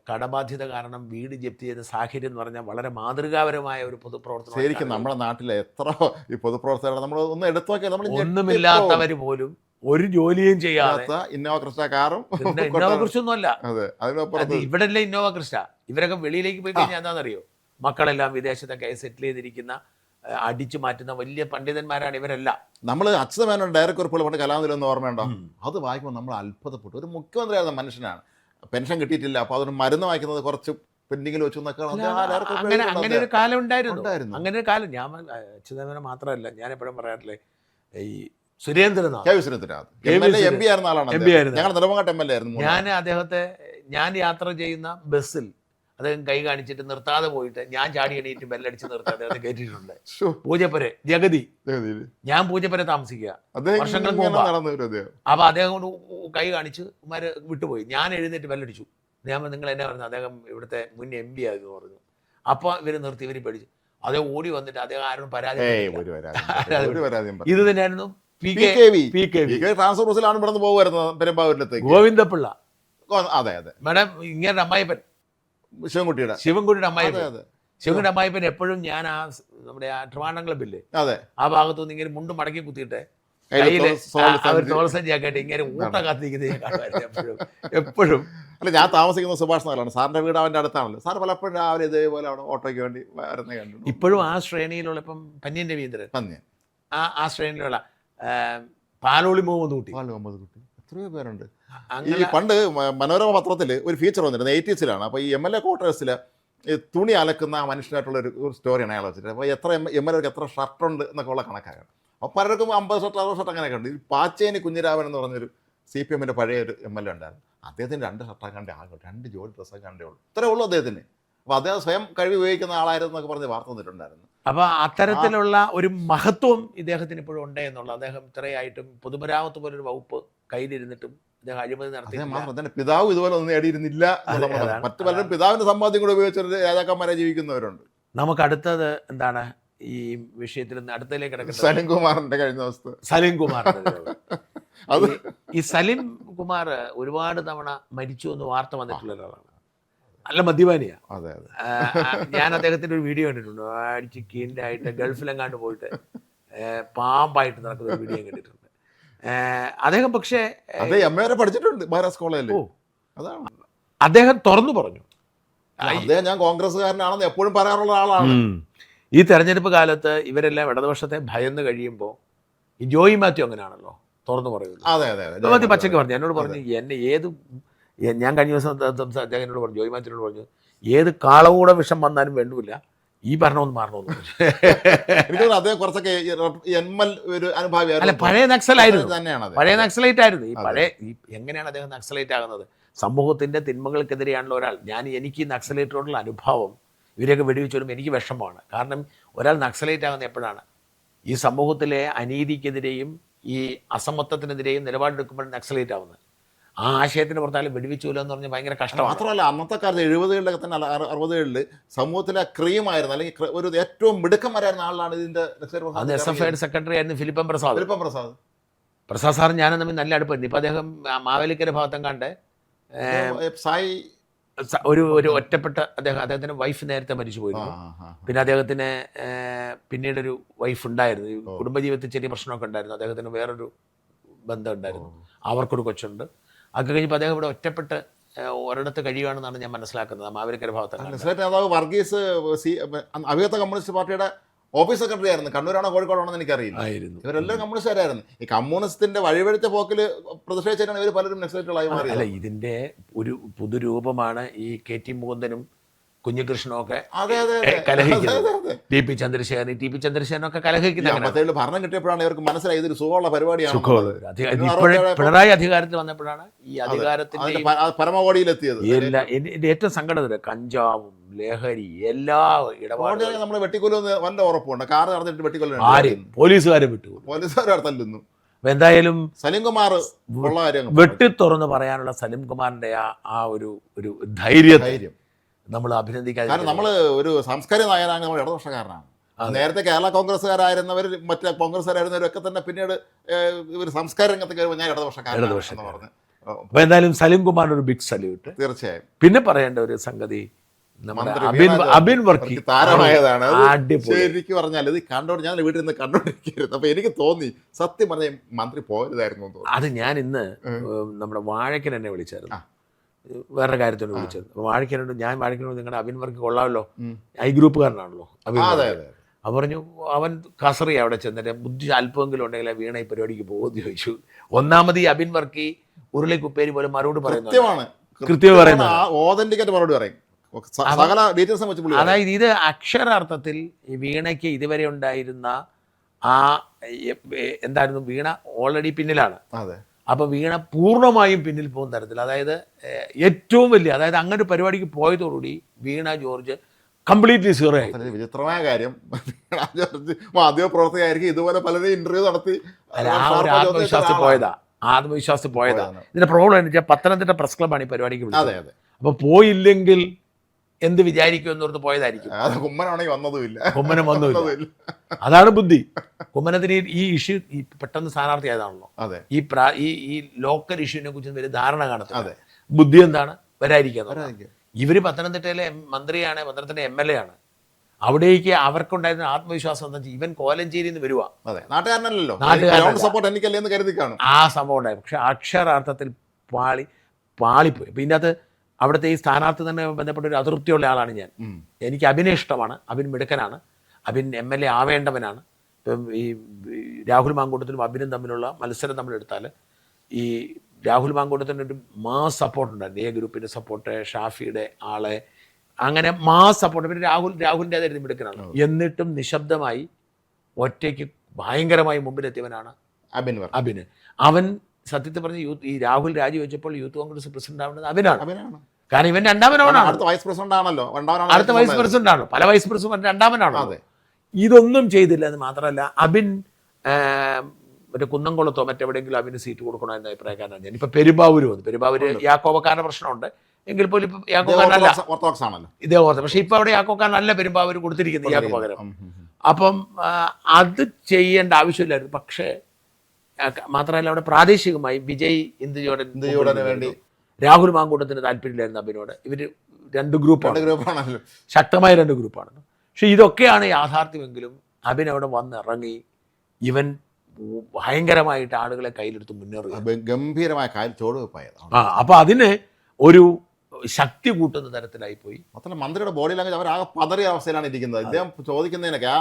കടബാധ്യത കാരണം വീട് ജപ്തി ചെയ്ത സാഹചര്യം എന്ന് പറഞ്ഞാൽ വളരെ മാതൃകാപരമായ ഒരു പൊതുപ്രവർത്തനം. ശരിക്കും നമ്മുടെ നാട്ടിലെ എത്ര ഈ പൊതുപ്രവർത്തകർ നമ്മൾ ഒന്ന് എടുത്തു നോക്കിയാൽ നമ്മൾ ഒന്നുമില്ലാത്തവർ പോലും ഒരു ജോലിയും ചെയ്യാത്ത ഇന്നോവ ക്രിസ്റ്റ കാറും. ഇന്നോവ ക്രിസ്റ്റൊന്നും അല്ല, ഇവിടെ അല്ലേ ഇന്നോവ ക്രിസ്റ്റ. ഇവരൊക്കെ വെളിയിലേക്ക് പോയി കഴിഞ്ഞാൽ എന്താണെന്നറിയോ, മക്കളെല്ലാം വിദേശത്തൊക്കെ സെറ്റിൽ ചെയ്തിരിക്കുന്ന, അടിച്ചു മാറ്റുന്ന വലിയ പണ്ഡിതന്മാരാണ് ഇവരെല്ലാം. നമ്മൾ അച്യുതമേനോൻ ഡയറക്റ്റ് കുറിപ്പുകൾ കൊണ്ട് കലാനിലൊന്നും ഓർമ്മയുണ്ടോ? അത് വായിക്കുമ്പോൾ നമ്മൾ അത്ഭുതപ്പെട്ടു. ഒരു മുഖ്യമന്ത്രിയായിരുന്ന മനുഷ്യനാണ്, പെൻഷൻ കിട്ടിയിട്ടില്ല, അപ്പോൾ അതൊരു മരുന്ന് വായിക്കുന്നത് കുറച്ച് പെൻഡിങ്ങിൽ വെച്ചു എന്നൊക്കെ. അങ്ങനെ ഒരു കാലം ഉണ്ടായിരുന്നു. അങ്ങനെ ഒരു കാലം. ഞാൻ അച്യുതമേനോൻ മാത്രമല്ല, ഞാൻ എപ്പോഴും പറയാറില്ലേ, ഈ സുരേന്ദ്രനാഥ് MP ആയിരുന്ന ആളാണ്. ഞാൻ അദ്ദേഹത്തെ, ഞാൻ യാത്ര ചെയ്യുന്ന ബസ്സിൽ അദ്ദേഹം കൈ കാണിച്ചിട്ട് നിർത്താതെ പോയിട്ട് ഞാൻ ചാടി എണീറ്റ് ബെല്ലടിച്ച് നിർത്തി അദ്ദേഹത്തെ കയറ്റിയിട്ടുണ്ട്. പൂജപ്പുര ജഗതി, ഞാൻ പൂജപ്പുര താമസിക്കുക വർഷങ്ങൾക്ക് മുമ്പ്. അപ്പൊ അദ്ദേഹം കൊണ്ട് കൈ കാണിച്ച് വിട്ടുപോയി. ഞാൻ എഴുന്നേറ്റ് ബെല്ലടിച്ചു. ഞാൻ നിങ്ങൾ എന്നെ പറഞ്ഞു, അദ്ദേഹം ഇവിടുത്തെ മുൻ MP ആയിരുന്നു പറഞ്ഞു. അപ്പൊ ഇവര് നിർത്തി, ഇവര് പേടിച്ചു. അദ്ദേഹം ഓടി വന്നിട്ട് അദ്ദേഹം ആരും പരാതി. ഇത് തന്നെയായിരുന്നു ഗോവിന്ദപിള്ള, അതെ മേഡം ഇങ്ങനെ അമ്മായിപ്പൻ, ശിവൻകുട്ടിയുടെ അമ്മായിപ്പൻ. ശിവന്റെ അമ്മായിപ്പൻ എപ്പോഴും ഞാൻ നമ്മുടെ ആ ട്രിവാൻഡ്രം ബില്ല് അതെ ആ ഭാഗത്തുനിന്ന് ഇങ്ങനെ മുണ്ട് മടക്കി കുത്തിയിട്ട് കയ്യില് കയ്യില് അവർ സഞ്ചി. തോൾസഞ്ചിയൊക്കെ ആയിട്ട് ഇങ്ങനെ ഊട്ട കാത്തിരിക്കുന്നത് ഞാൻ കാണുമായിരുന്നു എപ്പോഴും അല്ല ഞാൻ താമസിക്കുന്ന സുഭാഷ് നഗറാണ്. സാറിന്റെ വീട് അവന്റെ അടുത്താണല്ലോ. സാർ പലപ്പോഴും രാവിലെ ഇതേപോലെ അവിടെ ഓട്ടോയ്ക്ക് വേണ്ടി വരുന്ന കണ്ടു. ഇപ്പോഴും ആ ശ്രേണിയിലുള്ള ഇപ്പം പന്ന്യൻ രവീന്ദ്രൻ പന്നി ആ ശ്രേണിയിലുള്ള പാലോളി മുഹമ്മദ് കുട്ടി കുട്ടി എത്രയോ പേരുണ്ട്. ഈ അങ്ങനെ പണ്ട് മനോരമ പത്രത്തിൽ ഒരു ഫീച്ചർ വന്നിരുന്നത് 80s-ലാണ്. അപ്പോൾ ഈ MLA ക്വാർട്ടേഴ്സിൽ തുണി അലക്കുന്ന ആ മനുഷ്യനായിട്ടുള്ള ഒരു സ്റ്റോറിയാണ് അയാൾ വെച്ചിട്ട്. അപ്പോൾ എത്ര MLA എത്ര ഷർട്ടുണ്ട് എന്നൊക്കെ ഉള്ള കണക്കാണ്. അപ്പോൾ പലർക്കും 50 ഷർട്ട് 60 ഷർട്ട് അങ്ങനെയൊക്കെ ഉണ്ട്. ഈ പാച്ചേനി കുഞ്ഞിരാമൻ എന്ന് പറഞ്ഞൊരു CPM-ന്റെ പഴയ ഒരു MLA ഉണ്ടായിരുന്നു. അദ്ദേഹത്തിന് 2 ഷർട്ടാക്കാണ്ടേ ആകെ 2 ജോഡി ഡ്രസ്സാക്കാണ്ടേ ഉള്ളൂ. ഇത്രേ ഉള്ളൂ അദ്ദേഹത്തിന്. അപ്പോൾ അദ്ദേഹം സ്വയം കഴിവ് ഉപയോഗിക്കുന്ന ആളായിരുന്നു എന്നൊക്കെ പറഞ്ഞ് വാർത്ത വന്നിട്ടുണ്ടായിരുന്നു. അപ്പൊ അത്തരത്തിലുള്ള ഒരു മഹത്വം ഇദ്ദേഹത്തിന് ഇപ്പോഴും ഉണ്ട് എന്നുള്ളത്. അദ്ദേഹം ഇത്രയായിട്ടും പൊതുമരാമത്ത് പോലൊരു വകുപ്പ് കയ്യിലിരുന്നിട്ടും അദ്ദേഹം അഴിമതി നടത്തി. മാത്രം പിതാവ് ഇതുപോലെ ഒന്നും നേടിയിരുന്നില്ല. മറ്റു പലരും പിതാവിന്റെ സമ്പാദ്യം കൂടെ ഉപയോഗിച്ചൊരു രാജാക്കന്മാരെ ജീവിക്കുന്നവരുണ്ട്. നമുക്ക് അടുത്തത് എന്താണ് ഈ വിഷയത്തിൽ നിന്ന് അടുത്തതിലേക്ക് കിടക്കുന്നത്? സലിം കുമാറിന്റെ കഴിഞ്ഞ ദിവസം സലീം കുമാറിന്റെ അത് ഈ സലീം കുമാർ ഒരുപാട് തവണ മരിച്ചു എന്ന് വാർത്ത വന്നിട്ടുള്ള ഒരാളാണ്. നല്ല മദ്യപാനിയാ. അതെ അതെ ഞാൻ അദ്ദേഹത്തിന്റെ ഒരു വീഡിയോ കണ്ടിട്ടുണ്ട്. അടിച്ച് കീണ്ടായിട്ട് ഗൾഫിലെങ്ങാണ്ട് പോയിട്ട് പാമ്പായിട്ട് നടക്കുന്ന ഒരു വീഡിയോ കണ്ടിട്ടുണ്ട്. അദ്ദേഹം പക്ഷേ അതെ MA വരെ പഠിച്ചിട്ടുണ്ട് മഹാരാജ് കോളേജിൽ. അതാണ് അദ്ദേഹം തുറന്നു പറഞ്ഞു. അദ്ദേഹം ഞാൻ കോൺഗ്രസ്സുകാരനാണെന്ന് എപ്പോഴും പറയാറുള്ള ആളാണ്. ഈ തെരഞ്ഞെടുപ്പ് കാലത്ത് ഇവരെല്ലാം ഇടതുപക്ഷത്തെ ഭയന്ന് കഴിയുമ്പോൾ ഈ ജോയി മാത്യു അങ്ങനെയാണല്ലോ, തുറന്നു പറയുന്നത്. അതെ അതെ ജോയി മാത്യു പച്ചയ്ക്ക് പറഞ്ഞു. എന്നോട് പറഞ്ഞു എന്നെ ഞാൻ കഴിഞ്ഞ ദിവസം അദ്ദേഹം എന്നോട് പറഞ്ഞു, ജോയി മാത്യുവിനോട് പറഞ്ഞു, ഏത് കാളകൂടെ വിഷം വന്നാലും വേണ്ടില്ല, ഈ ഭരണമൊന്നും മാറണമെന്ന് പറഞ്ഞു. എനിക്ക് അദ്ദേഹം കുറച്ചൊക്കെ ഒരു അനുഭാവിയായിരുന്നു. അല്ല, പഴയ നക്സലായിരുന്നു, തന്നെയാണ്. പഴയ നക്സലൈറ്റ് ആയിരുന്നു. എങ്ങനെയാണ് അദ്ദേഹം നക്സലൈറ്റ് ആകുന്നത്? സമൂഹത്തിന്റെ തിന്മകൾക്കെതിരെയാണല്ലോ ഒരാൾ. എനിക്ക് നക്സലൈറ്റോടുള്ള അനുഭവം, ഇവരെയൊക്കെ വെടിവെച്ചാലും എനിക്ക് വിഷമമാണ്. കാരണം ഒരാൾ നക്സലൈറ്റ് ആകുന്ന എപ്പോഴാണ്? ഈ സമൂഹത്തിലെ അനീതിക്കെതിരെയും ഈ അസമത്വത്തിനെതിരെയും നിലപാടെടുക്കുമ്പോൾ നക്സലൈറ്റ് ആവുന്നത്. ആ ആശയത്തിന് പുറത്താലും വെടിവെച്ചൂല എന്ന് പറഞ്ഞാൽ ഭയങ്കര കഷ്ടമാണ്. മാത്രമല്ല അന്നത്തെ കാലത്ത് 70-കളിലൊക്കെ തന്നെ 60-കളിൽ സമൂഹത്തിലെ ക്രീമായിരുന്നു, അല്ലെങ്കിൽ ഒരു ഏറ്റവും മിടുക്കന്മാരായിരുന്ന ആളാണ് ഇതിന്റെ SFI സെക്രട്ടറി ആയിരുന്നു ഫിലിപ്പം പ്രസാദ്. പ്രസാദ് സാർ ഞാനും തമ്മിൽ നല്ല അടുപ്പായിരുന്നു. ഇപ്പം അദ്ദേഹം മാവേലിക്കര ഭാഗത്തും കണ്ട് സായി ഒരു ഒറ്റപ്പെട്ട അദ്ദേഹത്തിന്റെ വൈഫ് നേരത്തെ മരിച്ചു പോയിരുന്നു. പിന്നെ അദ്ദേഹത്തിന് പിന്നീടൊരു വൈഫ് ഉണ്ടായിരുന്നു. കുടുംബജീവിതത്തിൽ ചെറിയ പ്രശ്നമൊക്കെ ഉണ്ടായിരുന്നു. അദ്ദേഹത്തിന് വേറൊരു ബന്ധം ഉണ്ടായിരുന്നു. അവർക്കൊരു കൊച്ചുണ്ട്. അത് കഴിഞ്ഞപ്പോൾ അദ്ദേഹം ഇവിടെ ഒറ്റപ്പെട്ട് ഒരിടത്ത് കഴിയുകയാണെന്നാണ് ഞാൻ മനസ്സിലാക്കുന്നത്. മാവേലിക്കര ഭാഗത്താണ് നേതാവ് വർഗീസ് അഭിയത്ത കമ്മ്യൂണിസ്റ്റ് പാർട്ടിയുടെ ഓഫീസ് സെക്രട്ടറി ആയിരുന്നു. കണ്ണൂരാണോ കോഴിക്കോടാണെന്ന് എനിക്കറിയില്ല. ഇവരെല്ലാം കമ്മ്യൂണിസ്റ്റുകാരായിരുന്നു. ഈ കമ്മ്യൂണിസ്റ്റിന്റെ വഴിവെഴുത്ത പോക്കിൽ പ്രതിഷേധിച്ചാണ് ഇവർ പലരും നക്സലൈറ്റുകളായി മാറിയത്. അല്ല, ഇതിന്റെ ഒരു പുതുരൂപമാണ് ഈ KT മുകുന്ദനും കുഞ്ഞികൃഷ്ണനും ഒക്കെ കലഹിക്കുന്നത്. TP ചന്ദ്രശേഖരനൊക്കെ കലഹിക്കുന്ന ഭരണം കിട്ടിയപ്പോഴാണ് ഇവർക്ക് മനസ്സിലായി ഇതൊരു സുഖമുള്ള പരിപാടിയാണ്. പിണറായി അധികാരത്തിൽ വന്നപ്പോഴാണ് ഈ അധികാരത്തിന്റെ പരമകോടിയിലെത്തിയത്. ഇതിന്റെ ഏറ്റവും സങ്കടം കഞ്ചാവും ലഹരി എല്ലാ ഇടപാടും നമ്മളെ വെട്ടിക്കൊല്ലുന്ന വല്ല ഉറപ്പുണ്ട്. കാർ നടന്നിട്ട് വെട്ടിക്കൊല്ലുന്നു, ആരെയും പോലീസുകാരെ വിട്ടു, പോലീസുകാരെ തല്ലുന്നു. എന്തായാലും സലീം കുമാർ വെട്ടി തുറന്ന് പറയാനുള്ള സലീം കുമാറിന്റെ ആ ഒരു ധൈര്യം നമ്മൾ അഭിനന്ദിക്കാതെ. കാരണം നമ്മൾ ഒരു സാംസ്കാരിക നായകനാണ്, നമ്മൾ ഇടതുപക്ഷക്കാരനാണ്. നേരത്തെ കേരള കോൺഗ്രസ്സുകാരായിരുന്നവർ മറ്റേ കോൺഗ്രസ്സുകാരായിരുന്നവരൊക്കെ തന്നെ പിന്നീട് ഒരു സംസ്കാര രംഗത്ത് കയറുമ്പോൾ ഞാൻ ഇടതുപക്ഷക്കാരൻ പറഞ്ഞു. അപ്പൊ എന്തായാലും സലീം കുമാറിന് ഒരു ബിഗ് സല്യൂട്ട്. തീർച്ചയായും. പിന്നെ പറയേണ്ട ഒരു സംഗതി അബിൻ വർക്കി താരമായതാണ്. ശരിക്കും പറഞ്ഞാൽ ഇത് കണ്ടോണ്ട് ഞാൻ വീട്ടിൽ നിന്ന് കണ്ടോണ്ടിരിക്കരുത്. അപ്പൊ എനിക്ക് തോന്നി സത്യം പറഞ്ഞ മന്ത്രി പോയതായിരുന്നു. അത് ഞാൻ ഇന്ന് നമ്മുടെ വാഴക്കൻ എന്നെ വിളിച്ചായിരുന്നു, വേറെ കാര്യത്തോട് വിളിച്ചത്. വാഴക്കനോട് നിങ്ങളുടെ അബിൻ വർക്ക് കൊള്ളാമല്ലോ, ഐ ഗ്രൂപ്പുകാരനാണല്ലോ അബിൻ. അവ പറഞ്ഞു അവൻ കസറി അവിടെ ചെന്നിട്ട് ബുദ്ധി അല്പമെങ്കിലും ഉണ്ടെങ്കിൽ വീണ ഈ പരിപാടിക്ക് പോകുമെന്ന് ചോദിച്ചു. ഒന്നാമത് ഈ അബിൻ വർക്കി ഉരുളക്കുപ്പേരി പോലെ മറുപടി പറയുന്നത് കൃത്യമായി പറയുന്നത്. അതായത് ഇത് അക്ഷരാർത്ഥത്തിൽ ഈ വീണയ്ക്ക് ഇതുവരെ ഉണ്ടായിരുന്ന എന്തായിരുന്നു, വീണ ഓൾറെഡി പിന്നിലാണ്. അപ്പൊ വീണ പൂർണ്ണമായും പിന്നിൽ പോകുന്ന തരത്തിൽ, അതായത് ഏറ്റവും വലിയ, അതായത് അങ്ങനെ ഒരു പരിപാടിക്ക് പോയതോടുകൂടി വീണ ജോർജ് കംപ്ലീറ്റ്ലി സീറോ ആയി. വിചിത്രമായ കാര്യം, മാധ്യമപ്രവർത്തകരായിരിക്കും ഇതുപോലെ പലരും ഇന്റർവ്യൂ നടത്തി ആത്മവിശ്വാസത്തിൽ പോയതാ. ഇതിന്റെ പ്രോബ്ലം എന്ന് വെച്ചാൽ പത്തനംതിട്ട പ്രസ് ക്ലബ്ബാണ് ഈ പരിപാടിക്ക് വിളിച്ചത്. അപ്പൊ പോയില്ലെങ്കിൽ എന്ത് വിചാരിക്കും എന്നോർത്ത് പോയതായിരിക്കും. കുമ്മനം വന്നുമില്ല. അതാണ് ബുദ്ധി. കുമ്മനത്തിന് ഈ ഇഷ്യൂ പെട്ടെന്ന് സ്ഥാനാർത്ഥിയായതാണല്ലോ. ഈ ലോക്കൽ ഇഷ്യൂവിനെ കുറിച്ച് വലിയ ധാരണ കാണത്തില്ല. ബുദ്ധി എന്താണ്, വരാതിരിക്കുക. ഇവര് പത്തനംതിട്ടയിലെ മന്ത്രിയാണ്, പത്തനംതിട്ട MLA ആണ്. അവിടേക്ക് അവർക്കുണ്ടായിരുന്ന ആത്മവിശ്വാസം എന്താ വെച്ചാൽ ഇവൻ കോലഞ്ചേരിയിൽ നിന്ന് വരുവാ, അതെ, നാട്ടുകാരനല്ലല്ലോ, നാട്ടുകാരനല്ല. സപ്പോർട്ട് എനിക്കല്ലേ എന്ന് കരുതി കാണും. ആ സംഭവം ഉണ്ടായി. പക്ഷെ അക്ഷരാർത്ഥത്തിൽ പാളിപ്പോയി. അപ്പം ഇതിൻ്റെ അകത്ത് അവിടുത്തെ ഈ സ്ഥാനാർത്ഥി തന്നെ ബന്ധപ്പെട്ട ഒരു അതൃപ്തിയുള്ള ആളാണ് ഞാൻ. എനിക്ക് അഭിനെ ഇഷ്ടമാണ്, അഭിൻ മിടുക്കനാണ്, അഭിൻ MLA ആവേണ്ടവനാണ്. ഇപ്പം ഈ രാഹുൽ മാങ്കൂട്ടത്തിനും അഭിനും തമ്മിലുള്ള മത്സരം നമ്മളെടുത്താൽ ഈ രാഹുൽ മാങ്കൂട്ടത്തിന് ഒരു മാസ് സപ്പോർട്ട് ഉണ്ടായിരുന്നു. A ഗ്രൂപ്പിൻ്റെ സപ്പോർട്ട്, ഷാഫിയുടെ ആളെ, അങ്ങനെ മാസ് സപ്പോർട്ട്. പിന്നെ രാഹുലിൻ്റെതായിരുന്നു മിടുക്കനാണ്. എന്നിട്ടും നിശബ്ദമായി ഒറ്റയ്ക്ക് ഭയങ്കരമായി മുമ്പിലെത്തിയവനാണ് അഭിന്. അവൻ സത്യത്തിൽ പറഞ്ഞ് ഈ രാഹുൽ രാജിവെച്ചപ്പോൾ യൂത്ത് കോൺഗ്രസ് പ്രസിഡന്റ് ആവുന്നത് അഭിനാണ്. കാരണം ഇവൻ രണ്ടാമനാണ്, അടുത്ത വൈസ് പ്രസിഡന്റ് ആണല്ലോ, അടുത്ത വൈസ് പ്രസിഡന്റ് ആണ്, പല വൈസ് പ്രസിഡന്റ് രണ്ടാമനാണോ. ഇതൊന്നും ചെയ്തില്ല. എന്ന് മാത്രമല്ല അഭിൻ മറ്റേ കുന്നംകുളത്തോ മറ്റെവിടെയെങ്കിലും അഭിന് സീറ്റ് കൊടുക്കണോ എന്ന അഭിപ്രായക്കാരനാണ് ഞാൻ. ഇപ്പൊ പെരുമ്പാവൂര് വന്നു. പെരുമ്പാവൂര് യാക്കോബക്കാരന്റെ പ്രശ്നമുണ്ട് എങ്കിൽ പോലും ഇപ്പൊ യാക്കോബക്കാരനല്ല, ഇതേ ഓർത്ത്. പക്ഷെ ഇപ്പൊ അവിടെ യാക്കോബക്കാരനല്ല പെരുമ്പാവൂര് കൊടുത്തിരിക്കുന്നത് യാക്കോ പകരം. അപ്പം അത് ചെയ്യേണ്ട ആവശ്യമില്ലായിരുന്നു. പക്ഷേ മാത്രമല്ല അവിടെ പ്രാദേശികമായി വിജയ് ഇന്ദുജോടന് വേണ്ടി രാഹുൽ മാങ്കൂട്ടത്തിന് താല്പര്യമില്ലായിരുന്നു അഭിനോട്. ഇവർ രണ്ട് ഗ്രൂപ്പാണ്, ശക്തമായ രണ്ട് ഗ്രൂപ്പാണ്. പക്ഷെ ഇതൊക്കെയാണ് യാഥാർത്ഥ്യമെങ്കിലും അഭിൻ അവിടെ വന്നിറങ്ങി ഇവൻ ഭയങ്കരമായിട്ട് ആളുകളെ കയ്യിലെടുത്ത് മുന്നേറുക, ഗംഭീരമായ ചോടുവെപ്പായത്. അപ്പൊ അതിന് ഒരു ശക്തി കൂട്ടുന്ന തരത്തിലായി പോയി. മാത്രമല്ല മന്ത്രിയുടെ ബോഡി ലാംഗ്വേജ് അവരാകെ പതറിയ അവസ്ഥയിലാണ് ഇരിക്കുന്നത്. ഇദ്ദേഹം ചോദിക്കുന്നതിനൊക്കെ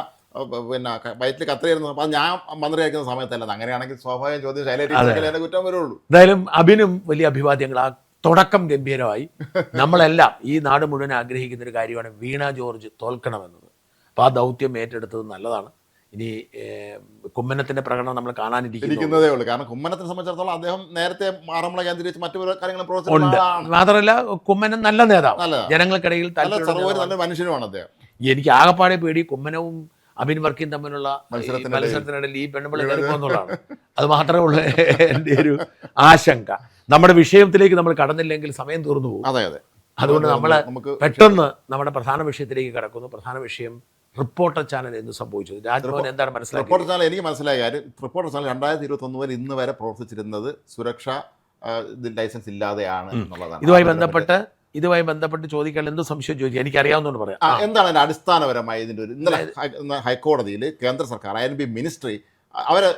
പിന്നെ വയറ്റിൽ കത്തറിയിരുന്നു. അപ്പൊ ഞാൻ മന്ത്രി അയക്കുന്ന സമയത്തല്ല. അങ്ങനെയാണെങ്കിൽ സ്വാഭാവികം ചോദ്യം ശൈലജ കുറ്റം വരുള്ളൂ. എന്തായാലും അഭിനും വലിയ അഭിവാദ്യങ്ങൾ. ആ തുടക്കം ഗംഭീരമായി. നമ്മളെല്ലാം ഈ നാട് മുഴുവൻ ആഗ്രഹിക്കുന്ന ഒരു കാര്യമാണ് വീണ ജോർജ് തോൽക്കണമെന്നത്. അപ്പോൾ ആ ദൗത്യം ഏറ്റെടുത്തത് നല്ലതാണ്. ഇനി കുമ്മനത്തിന്റെ പ്രകടനം നമ്മൾ കാണാനിരിക്കുന്നതേ ഉള്ളൂ. കാരണം കുമ്മനത്തിനെ സംബന്ധിച്ചിടത്തോളം അദ്ദേഹം നേരത്തെ ആറന്മുള കേന്ദ്രീകരിച്ച് മറ്റു കാര്യങ്ങളും പ്രവർത്തിച്ചിട്ടുണ്ട്. മാത്രമല്ല കുമ്മനം നല്ല നേതാവ്, ജനങ്ങൾക്കിടയിൽ നല്ല മനുഷ്യനുമാണ് അദ്ദേഹം. എനിക്ക് ആകപ്പാടെ പേടി കുമ്മനവും അഭിൻ വർക്കിയും തമ്മിലുള്ള മത്സരത്തിനിടയിൽ ഈ പെണ്ണുപിള്ള കയറിപ്പോന്നുള്ളതാണ്. അത് മാത്രമേ ഉള്ളൂ എൻ്റെ ഒരു ആശങ്ക. നമ്മുടെ വിഷയത്തിലേക്ക് നമ്മൾ കടന്നില്ലെങ്കിൽ സമയം തീർന്നു പോകും. അതുകൊണ്ട് നമ്മൾ പെട്ടെന്ന് നമ്മുടെ പ്രധാന വിഷയത്തിലേക്ക് കടക്കുന്നു. പ്രധാന വിഷയം റിപ്പോർട്ടർ ചാനൽ എന്ന് സംഭവിച്ചത്. രാജ്ഭവൻ എന്താണ് മനസ്സിലായത്? റിപ്പോർട്ടർ ചാനൽ എനിക്ക് മനസ്സിലായ കാര്യം, റിപ്പോർട്ടർ ചാനൽ 2021 മുതൽ ഇന്ന് വരെ പ്രവർത്തിച്ചിരുന്നത് സുരക്ഷാ ലൈസൻസ് ഇല്ലാതെയാണ് എന്നുള്ളതാണ്. ഇതുമായി ബന്ധപ്പെട്ട് ചോദിക്കാൻ എന്ത് സംശയം ചോദിക്കുക, എനിക്കറിയാവുന്നതുകൊണ്ട് പറയാം. എന്താണ് അതിന്റെ അടിസ്ഥാനപരമായി ഇതിന്റെ ഒരു ഇന്നലെ ഹൈക്കോടതിയിൽ കേന്ദ്ര സർക്കാർ INB മിനിസ്ട്രി അവരെ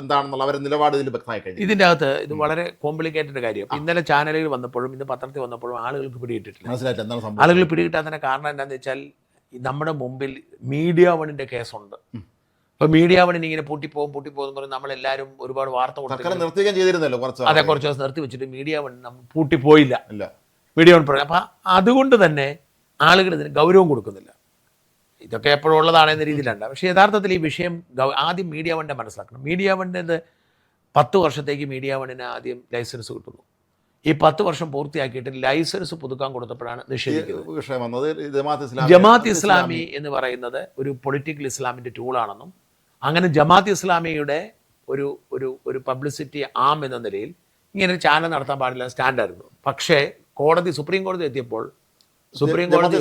എന്താണെന്നുള്ള അവരെ നിലപാട് ഇതിൽ വ്യക്തമായി കഴിഞ്ഞു. ഇതിൻ്റെ അകത്ത് ഇത് വളരെ കോംപ്ലിക്കേറ്റഡ് കാര്യം. ഇന്നലെ ചാനലുകൾ വന്നപ്പോഴും ഇന്ന് പത്രത്തിൽ വന്നപ്പോഴും ആളുകൾക്ക് പിടികിട്ടിട്ടില്ല. മനസ്സിലായിട്ട് എന്താണ് സംഭവം? ആളുകൾ പിടികിട്ടാത്തതിന്റെ കാരണം എന്താണെന്ന് വെച്ചാൽ നമ്മുടെ മുമ്പിൽ മീഡിയ വണ്ണിന്റെ കേസുണ്ട്. അപ്പൊ മീഡിയ വണ്ണിന് ഇങ്ങനെ പൂട്ടിപ്പോകും പറഞ്ഞ് നമ്മളെല്ലാവരും ഒരുപാട് വാർത്ത നിർത്തുകയും ചെയ്തിരുന്നല്ലോ. കുറച്ച് ദിവസം നിർത്തി വെച്ചിട്ട് മീഡിയ വൺ പൂട്ടിപ്പോയില്ല, മീഡിയ വൺ പറഞ്ഞു. അപ്പൊ അതുകൊണ്ട് തന്നെ ആളുകൾ ഇതിന് ഗൗരവം കൊടുക്കുന്നില്ല. ഇതൊക്കെ എപ്പോഴും ഉള്ളതാണെന്ന രീതിയിലുണ്ട്. പക്ഷേ യഥാർത്ഥത്തിൽ ഈ വിഷയം ആദ്യം മീഡിയ വണ്ണിനെ മനസ്സിലാക്കണം. മീഡിയ വണ്ണിൻ്റെ 10 വർഷത്തേക്ക് മീഡിയ വണ്ണിന് ആദ്യം ലൈസൻസ് കിട്ടുന്നു. ഈ 10 വർഷം പൂർത്തിയാക്കിയിട്ട് ലൈസൻസ് പുതുക്കാൻ കൊടുത്തപ്പോഴാണ് നിഷേധിക്കുന്നത്. ജമാഅത്ത് ഇസ്ലാമി എന്ന് പറയുന്നത് ഒരു പൊളിറ്റിക്കൽ ഇസ്ലാമിൻ്റെ ടൂളാണെന്നും അങ്ങനെ ജമാഅത്ത് ഇസ്ലാമിയുടെ ഒരു ഒരു ഒരു പബ്ലിസിറ്റി ആം എന്ന നിലയിൽ ഇങ്ങനെ ചാനൽ നടത്താൻ പാടില്ല സ്റ്റാൻഡായിരുന്നു. പക്ഷേ സുപ്രീം കോടതി എത്തിയപ്പോൾ സുപ്രീം കോടതി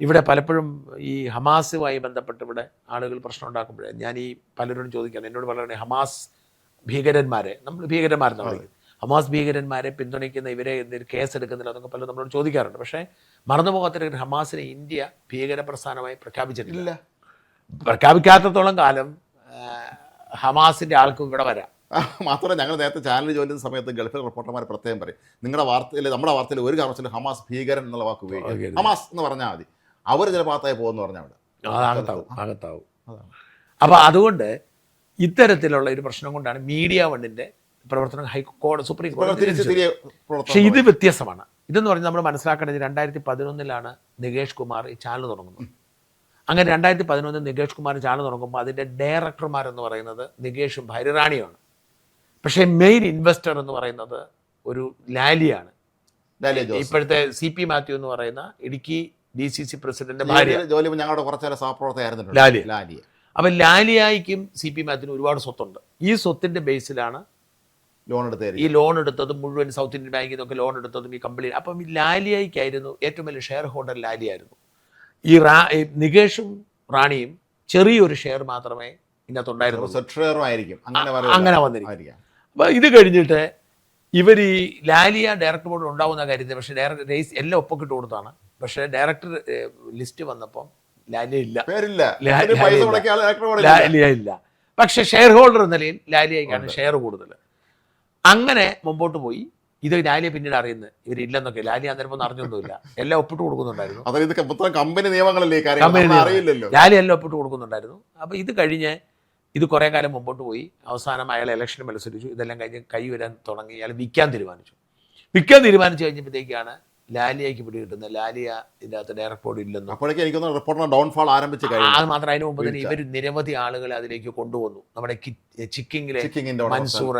ഇവിടെ പലപ്പോഴും ഈ ഹമാസുമായി ബന്ധപ്പെട്ട് ഇവിടെ ആളുകൾ പ്രശ്നം ഉണ്ടാക്കുമ്പോഴേ ഞാൻ ഈ പലരോടും ചോദിക്കുകയാണ്, എന്നോട് വളരെ ഹമാസ് ഭീകരന്മാരെ നമ്മൾ ഭീകരന്മാരെന്ന് പറയുന്നത്, ഹമാസ് ഭീകരന്മാരെ പിന്തുണയ്ക്കുന്ന ഇവരെ എന്തെങ്കിലും കേസ് എടുക്കുന്നില്ല എന്നൊക്കെ പലരും നമ്മളോട് ചോദിക്കാറുണ്ട്. പക്ഷേ മറന്നുപോകാത്ത ഹമാസിനെ ഇന്ത്യ ഭീകര പ്രസ്ഥാനമായി പ്രഖ്യാപിച്ചിട്ടില്ല. പ്രഖ്യാപിക്കാത്തത്തോളം കാലം ഹമാസിന്റെ ആൾക്കും ഇവിടെ വരാം. മാത്രമല്ല ഞങ്ങൾ നേരത്തെ ചാനൽ ജോലി ചെയ്യുന്ന സമയത്ത് ഗൾഫിലെ റിപ്പോർട്ടർമാർ പ്രത്യേകം പറയും, നിങ്ങളുടെ വാർത്തയിൽ നമ്മുടെ വാർത്തയിൽ ഒരു കാരണവശാലും ഹമാസ് ഭീകരൻ എന്നുള്ള വാക്ക് ഉപയോഗിക്കും. ഹമാസ് എന്ന് പറഞ്ഞാൽ മതി, അവർ ചില ഭാഗത്തായി പോകുമെന്ന് പറഞ്ഞാൽ അകത്താവും. അപ്പൊ അതുകൊണ്ട് ഇത്തരത്തിലുള്ള ഒരു പ്രശ്നം കൊണ്ടാണ് മീഡിയ വണ്ണിന്റെ പ്രവർത്തനം ഹൈക്കോടതി സുപ്രീം കോടതി. പക്ഷെ ഇത് വ്യത്യസ്തമാണ്. ഇതെന്ന് പറഞ്ഞാൽ നമ്മൾ മനസ്സിലാക്കേണ്ടത് 2011 നികേഷ് കുമാർ ഈ ചാനൽ തുടങ്ങുന്നത്. അങ്ങനെ 2011 നികേഷ് കുമാർ ചാനൽ തുടങ്ങുമ്പോൾ അതിൻ്റെ ഡയറക്ടർമാരെന്ന് പറയുന്നത് നികേഷും ഭൈരറാണിയുമാണ്. പക്ഷേ മെയിൻ ഇൻവെസ്റ്റർ എന്ന് പറയുന്നത് ഒരു ലാലിയാണ്, ഇപ്പോഴത്തെ CP മാത്യു എന്ന് പറയുന്ന ഇടുക്കി DCC പ്രസിഡന്റിന്റെ ഭാര്യ ഞങ്ങളുടെ കുറച്ചേറെ സഹപ്രവർത്തകരായിരുന്നു ലാലിയ. അപ്പം ലാലിയായിക്കും CP മാത്യുവിനും ഒരുപാട് സ്വത്തുണ്ട്. ഈ സ്വത്തിന്റെ ബേസിലാണ് ഈ ലോൺ എടുത്തതും മുഴുവൻ സൗത്ത് ഇന്ത്യൻ ബാങ്കിൽ നിന്നൊക്കെ ലോൺ എടുത്തതും ഈ കമ്പനി. അപ്പം ഈ ലാലിയായിക്കായിരുന്നു ഏറ്റവും വലിയ ഷെയർ ഹോൾഡർ ലാലിയായിരുന്നു. ഈ നികേഷും റാണിയും ചെറിയൊരു ഷെയർ മാത്രമേ ഇതിനകത്തുണ്ടായിരുന്നു, അങ്ങനെ വന്നിരിക്കും. അപ്പൊ ഇത് കഴിഞ്ഞിട്ട് ഇവർ ഈ ലാലിയ ഡയറക്ടർ ബോർഡിൽ ഉണ്ടാവുന്ന കാര്യത്തിൽ പക്ഷേ എല്ലാം ഒപ്പക്കിട്ട് കൊടുത്താണ് പക്ഷേ ഡയറക്ടർ ലിസ്റ്റ് വന്നപ്പം ലാലിയ ഇല്ല, പേരില്ല, ലാലിയ പൈസ ഇല്ല. മുടക്കിയ ആൾ ഡയറക്ടർ കൂടെ ഇല്ല. ലാലിയ ഇല്ല. പക്ഷെ ഷെയർ ഹോൾഡർ എന്ന നിലയിൽ ലാലിയയ്ക്കാണ് ഷെയർ കൂടുതൽ. അങ്ങനെ മുമ്പോട്ട് പോയി. ഇത് ലാലിയ പിന്നീട് അറിയുന്നത് ഇവരില്ലെന്നൊക്കെ. ലാലിയ അന്നേരം അറിഞ്ഞൊന്നുമില്ല, എല്ലാം ഒപ്പിട്ട് കൊടുക്കുന്നുണ്ടായിരുന്നു. അതായത് ഇത് മൊത്തം കമ്പനി നിയമങ്ങളല്ലേ ഈ കാര്യം, കമ്പനി നമ്മൾ അറിയില്ലല്ലോ. ലാലിയ എല്ലാം ഒപ്പിട്ട് കൊടുക്കുന്നുണ്ടായിരുന്നു. അപ്പോൾ ഇത് കഴിഞ്ഞ് ഇത് കുറേ കാലം മുമ്പോട്ട് പോയി. അവസാനം അയാൾ ഇലക്ഷന് മത്സരിച്ചു. ഇതെല്ലാം കഴിഞ്ഞ് കൈ വരാൻ തുടങ്ങി. അയാൾ വിൽക്കാൻ തീരുമാനിച്ചു കഴിഞ്ഞപ്പോഴത്തേക്കാണ് ലാലിയയ്ക്ക് പിടി കിട്ടുന്നത്. ലാലിയ ഇതിൻ്റെ അകത്ത് ഡയറക്ട് ബോർഡ് ഇല്ലെന്നും. അപ്പോഴേക്കും എനിക്കൊന്ന് റിപ്പോർട്ടിന് ഡൗൺഫാൾ ആരംഭിച്ച് കഴിഞ്ഞു. അത് മാത്രം അതിന് മുമ്പ് തന്നെ ഇവർ നിരവധി ആളുകളെ അതിലേക്ക് കൊണ്ടുവന്നു. നമ്മുടെ ചിക്കിങ്ങിലെ മൻസൂർ,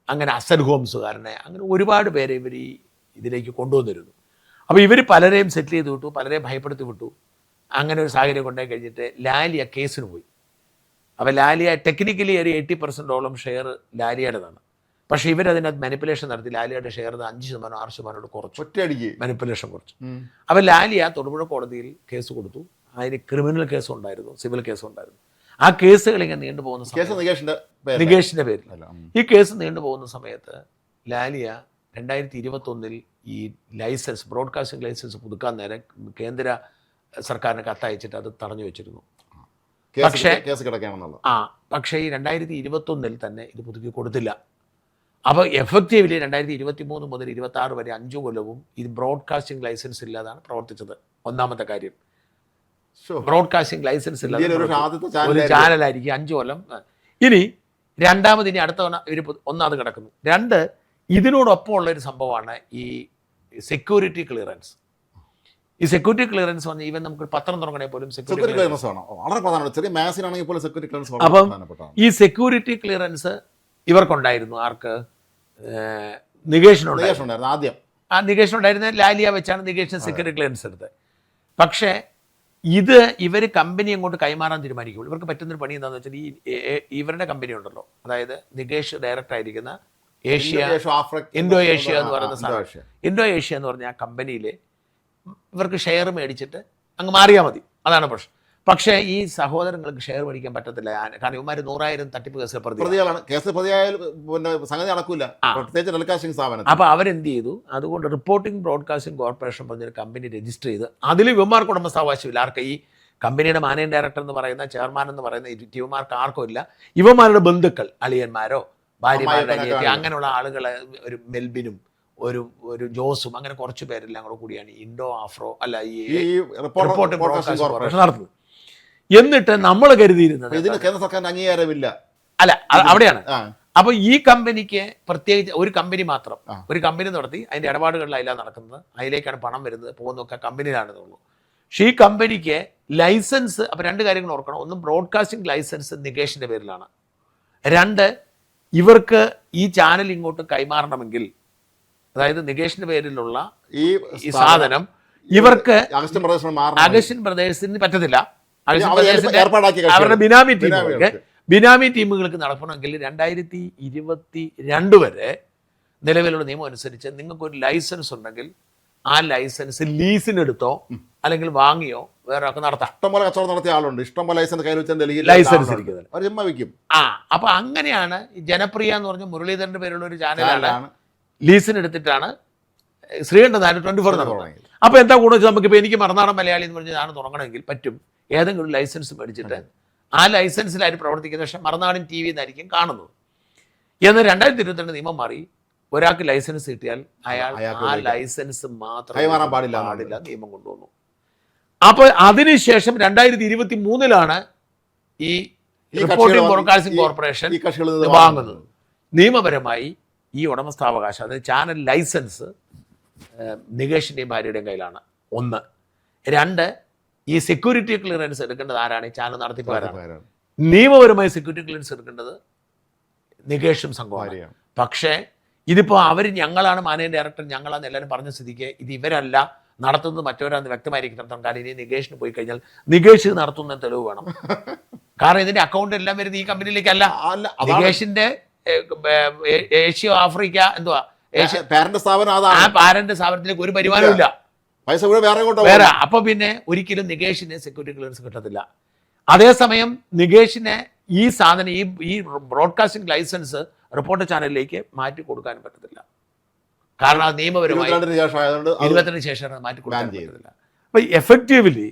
അങ്ങനെ അസൽ ഹോംസുകാരനെ, അങ്ങനെ ഒരുപാട് പേരെ ഇവർ ഈ ഇതിലേക്ക് കൊണ്ടുവന്നിരുന്നു. അപ്പോൾ ഇവർ പലരെയും സെറ്റിൽ ചെയ്ത് വിട്ടു, പലരെയും ഭയപ്പെടുത്തി വിട്ടു. അങ്ങനെ ഒരു സാഹചര്യം കൊണ്ടുപോയി കഴിഞ്ഞിട്ട് ലാലിയ കേസിന് പോയി. അപ്പോൾ ലാലിയ ടെക്നിക്കലി ഒരു 80% ഷെയർ ലാലിയുടേതാണ്. പക്ഷേ ഇവരതിനകത്ത് മാനിപ്പുലേഷൻ നടത്തി ലാലിയയുടെ ഷെയർ 5% 6% കുറച്ചു, ഒറ്റയടിക്ക് മാനിപ്പുലേഷൻ കുറച്ചു. അപ്പോൾ ലാലിയ തൊടുപുഴ കോടതിയിൽ കേസ് കൊടുത്തു. അതിന് ക്രിമിനൽ കേസും ഉണ്ടായിരുന്നു, സിവിൽ കേസും ഉണ്ടായിരുന്നു. ആ കേസുകൾ ഇങ്ങനെ നീണ്ടുപോകുന്ന സമയത്ത്, നികേഷിന്റെ പേരിൽ ഈ കേസ് നീണ്ടുപോകുന്ന സമയത്ത് ലാലിയ 2021 ഈ ലൈസൻസ്, ബ്രോഡ്കാസ്റ്റിംഗ് ലൈസൻസ് പുതുക്കാൻ നേരം കേന്ദ്ര സർക്കാരിന് കത്തയച്ചിട്ട് അത് തടഞ്ഞു വെച്ചിരുന്നു. പക്ഷേ ഈ 2021 തന്നെ ഇത് പുതുക്കി കൊടുത്തില്ല. അപ്പോൾ എഫക്റ്റീവ്ലി 2023 മുതൽ 26 വരെ 5 കൊല്ലവും ഇത് ബ്രോഡ്കാസ്റ്റിംഗ് ലൈസൻസ് ഇല്ലാതാണ് പ്രവർത്തിച്ചത്. ഒന്നാമത്തെ കാര്യം, ബ്രോഡ്കാസ്റ്റിംഗ് ലൈസൻസ് ഇല്ലാതെ ഒരു ചാനലായിരിക്കും 5 കൊല്ലം. ഇനി രണ്ടാമത്, ഇനി അടുത്ത ഇവർ ഒന്നാമത് കിടക്കുന്നു. 2, ഇതിനോടൊപ്പം ഉള്ളൊരു സംഭവമാണ് ഈ സെക്യൂരിറ്റി ക്ലിയറൻസ്. ഈ സെക്യൂരിറ്റി ക്ലിയറൻസ് പറഞ്ഞാൽ ഈവൻ നമുക്ക് പത്രം തുടങ്ങണേ പോലും സെക്യൂരിറ്റി ക്ലിയറൻസ് ആണ് വളരെ പ്രധാനമാണ്. ചെറിയ മാസിനാണെങ്കിൽ പോലും സെക്യൂരിറ്റി ക്ലിയറൻസ്. അപ്പം ഈ സെക്യൂരിറ്റി ക്ലിയറൻസ് ഇവർക്കുണ്ടായിരുന്നു. ആർക്ക്? നികേഷിനുണ്ടായിരുന്നു ആദ്യം. ആ നികേഷിനുണ്ടായിരുന്ന ലാലിയ വെച്ചാണ് നികേഷിന് സെക്യൂരിറ്റി ക്ലിയറൻസ് എടുത്തത്. പക്ഷേ ഇത് ഇവർ കമ്പനി അങ്ങോട്ട് കൈമാറാൻ തീരുമാനിക്കുള്ളൂ. ഇവർക്ക് പറ്റുന്നൊരു പണി എന്താണെന്ന് വെച്ചാൽ ഈ ഇവരുടെ കമ്പനി ഉണ്ടല്ലോ, അതായത് നികേഷ് ഡയറക്ടർ ആയിരിക്കുന്ന ഇൻഡോ ഏഷ്യ എന്ന് പറയുന്ന സാധനം, ഇൻഡോ ഏഷ്യ എന്ന് പറഞ്ഞ ആ കമ്പനിയിൽ ഇവർക്ക് ഷെയർ മേടിച്ചിട്ട് അങ്ങ് മാറിയാൽ മതി. അതാണ് പ്രശ്നം. പക്ഷേ ഈ സഹോദരങ്ങൾക്ക് ഷെയർ മേടിക്കാൻ പറ്റത്തില്ല. കാരണം ഇവന്മാർ 100,000 തട്ടിപ്പ് കേസിൽ പ്രതികളാണ്. കേസ് പ്രതിയായാലും സംഗതി നടക്കില്ല, പ്രത്യേകിച്ച് ടെലികാസ്റ്റിംഗ് സ്ഥാപനം. അപ്പോൾ അവരെന്ത് ചെയ്തു? അതുകൊണ്ട് റിപ്പോർട്ടിംഗ് ബ്രോഡ്കാസ്റ്റിംഗ് കോർപ്പറേഷൻ പറഞ്ഞൊരു കമ്പനി രജിസ്റ്റർ ചെയ്ത് അതിൽ ഇവന്മാർക്ക് ഉടമസ്ഥാവകാശമില്ല. ആർക്ക്? ഈ കമ്പനിയുടെ മാനേജിംഗ് ഡയറക്ടർ എന്ന് പറയുന്ന, ചെയർമാൻ എന്ന് പറയുന്ന ഇവന്മാർക്ക് ആർക്കും ഇല്ല. ഇവന്മാരുടെ ബന്ധുക്കൾ, അളിയന്മാരോ ഭാര്യമാരുടെ അനിയത്തി, അങ്ങനെയുള്ള ആളുകളെ, ഒരു മെൽബിനും ഒരു ജോസും, അങ്ങനെ കുറച്ച് പേരെല്ലാം കൂടെ കൂടിയാണ് ഇൻഡോ ആഫ്രോ അല്ല ഈ റിപ്പോർട്ടിംഗ് ബ്രോഡ്കാസ്റ്റിംഗ് കോർപ്പറേഷൻ നടത്തുന്നത്. എന്നിട്ട് നമ്മൾ കരുതിയിരുന്നത് ഇതിന് കേന്ദ്ര സർക്കാരിന്റെ അംഗീകാരമില്ല. അല്ല, അവിടെയാണ്. അപ്പൊ ഈ കമ്പനിക്ക് പ്രത്യേകിച്ച് ഒരു കമ്പനി മാത്രം, ഒരു കമ്പനി നടത്തി അതിന്റെ ഇടപാടുകളിലല്ല നടക്കുന്നത്, അതിലേക്കാണ് പണം വരുന്നത്, പോകുന്നതൊക്കെ കമ്പനിയിലാണെന്നുള്ളൂ. പക്ഷേ ഈ കമ്പനിക്ക് ലൈസൻസ്, അപ്പൊ 2 കാര്യങ്ങൾ ഓർക്കണം. ഒന്ന്, ബ്രോഡ്കാസ്റ്റിംഗ് ലൈസൻസ് നികേഷിന്റെ പേരിലാണ്. 2, ഇവർക്ക് ഈ ചാനൽ ഇങ്ങോട്ട് കൈമാറണമെങ്കിൽ, അതായത് നികേഷിന്റെ പേരിലുള്ള ഈ സാധനം ഇവർക്ക് അഗസ്റ്റിൻ ബ്രദേഴ്സിന് പറ്റത്തില്ല. അവരുടെ ബിനാമി ടീമുകൾക്ക് നടത്തണമെങ്കിൽ 2022 വരെ നിലവിലുള്ള നിയമം അനുസരിച്ച് നിങ്ങൾക്കൊരു ലൈസൻസ് ഉണ്ടെങ്കിൽ ആ ലൈസൻസ് ലീസിനെടുത്തോ അല്ലെങ്കിൽ വാങ്ങിയോ വേറെ ഒക്കെ നടത്താം. ഇഷ്ടംപോലെ കച്ചവടം നടത്തിയ ആളുണ്ട്, ഇഷ്ടംപോലെ ലൈസൻസ് കയ്യിൽ വെച്ചാൽ ലൈസൻസ് ഇരിക്കുന്നത്. ആ, അപ്പൊ അങ്ങനെയാണ് ജനപ്രിയ എന്ന് പറഞ്ഞ മുരളീധരന്റെ പേരുള്ള ഒരു ചാനലാണ് ലീസിനെടുത്തിട്ടാണ് ശ്രീകണ്ഠൻ 24 തുടങ്ങി. അപ്പൊ എന്താ കൂടെ വെച്ചാൽ നമുക്കിപ്പോൾ എനിക്ക് മറുനാടൻ മലയാളി എന്ന് പറഞ്ഞ ചാനൽ തുടങ്ങണമെങ്കിൽ പറ്റും. ഏതെങ്കിലും ലൈസൻസ് മേടിച്ചിട്ട് ആ ലൈസൻസിലായിട്ട് പ്രവർത്തിക്കുന്ന, പക്ഷേ മറുനാടൻ TV എന്നായിരിക്കും കാണുന്നത്. എന്നാൽ 2022 നിയമം മാറി. ഒരാൾക്ക് ലൈസൻസ് കിട്ടിയാൽ അയാൾ ആ ലൈസൻസ് മാത്രം പാടില്ല നിയമം കൊണ്ടുവന്നു. അപ്പൊ അതിനുശേഷം 2023 ഈ റിപ്പോർട്ടിംഗ് ബ്രോഡ്കാസ്റ്റിംഗ് കോർപ്പറേഷൻ വാങ്ങുന്നത്. നിയമപരമായി ഈ ഉടമസ്ഥാവകാശം, അതായത് ചാനൽ ലൈസൻസ് നികേഷിന്റെയും ഭാര്യയുടെയും കയ്യിലാണ്. 1. 2, ഈ സെക്യൂരിറ്റി ക്ലിയറൻസ് എടുക്കേണ്ടത് ആരാണ്? ഈ ചാനൽ നടത്തിപ്പുകാരാണ്. നിയമപരമായി സെക്യൂരിറ്റി ക്ലിയറൻസ് എടുക്കേണ്ടത് നികേഷും സംഘമാണ്. പക്ഷേ ഇതിപ്പോൾ അവർ ഞങ്ങളാണ് മാനേജിംഗ് ഡയറക്ടർ, ഞങ്ങളാന്ന് എല്ലാവരും പറഞ്ഞ സ്ഥിതിക്ക് ഇത് ഇവരല്ല നടത്തുന്നത്, മറ്റവരാന്ന് വ്യക്തമായിരിക്കണം. കാരണം ഇനി നികേഷിന് പോയി കഴിഞ്ഞാൽ നികേഷ് നടത്തുന്ന തെളിവ് വേണം. കാരണം ഇതിന്റെ അക്കൗണ്ട് എല്ലാം വരുന്നത് ഈ കമ്പനിയിലേക്കല്ല. നികേഷിന്റെ ഏഷ്യ ആഫ്രിക്ക എന്തുവാ പാരന്റ് സ്ഥാപനം, ആ പാരന്റ് സ്ഥാപനത്തിലേക്ക് ഒരു വരുമാനവും ഇല്ല, പൈസ വേറെ. അപ്പൊ പിന്നെ ഒരിക്കലും നികേഷിന് സെക്യൂരിറ്റി ക്ലിയറൻസ് കിട്ടത്തില്ല. അതേസമയം നികേഷിനെ ഈ സാധനം ഈ ബ്രോഡ്കാസ്റ്റിംഗ് ലൈസൻസ് റിപ്പോർട്ടർ ചാനലിലേക്ക് മാറ്റി കൊടുക്കാനും പറ്റത്തില്ല. കാരണം അത് നിയമപരമായി 22 ശേഷം മാറ്റി കൊടുക്കാൻ പറ്റത്തില്ല. അപ്പോൾ എഫക്റ്റീവ്ലി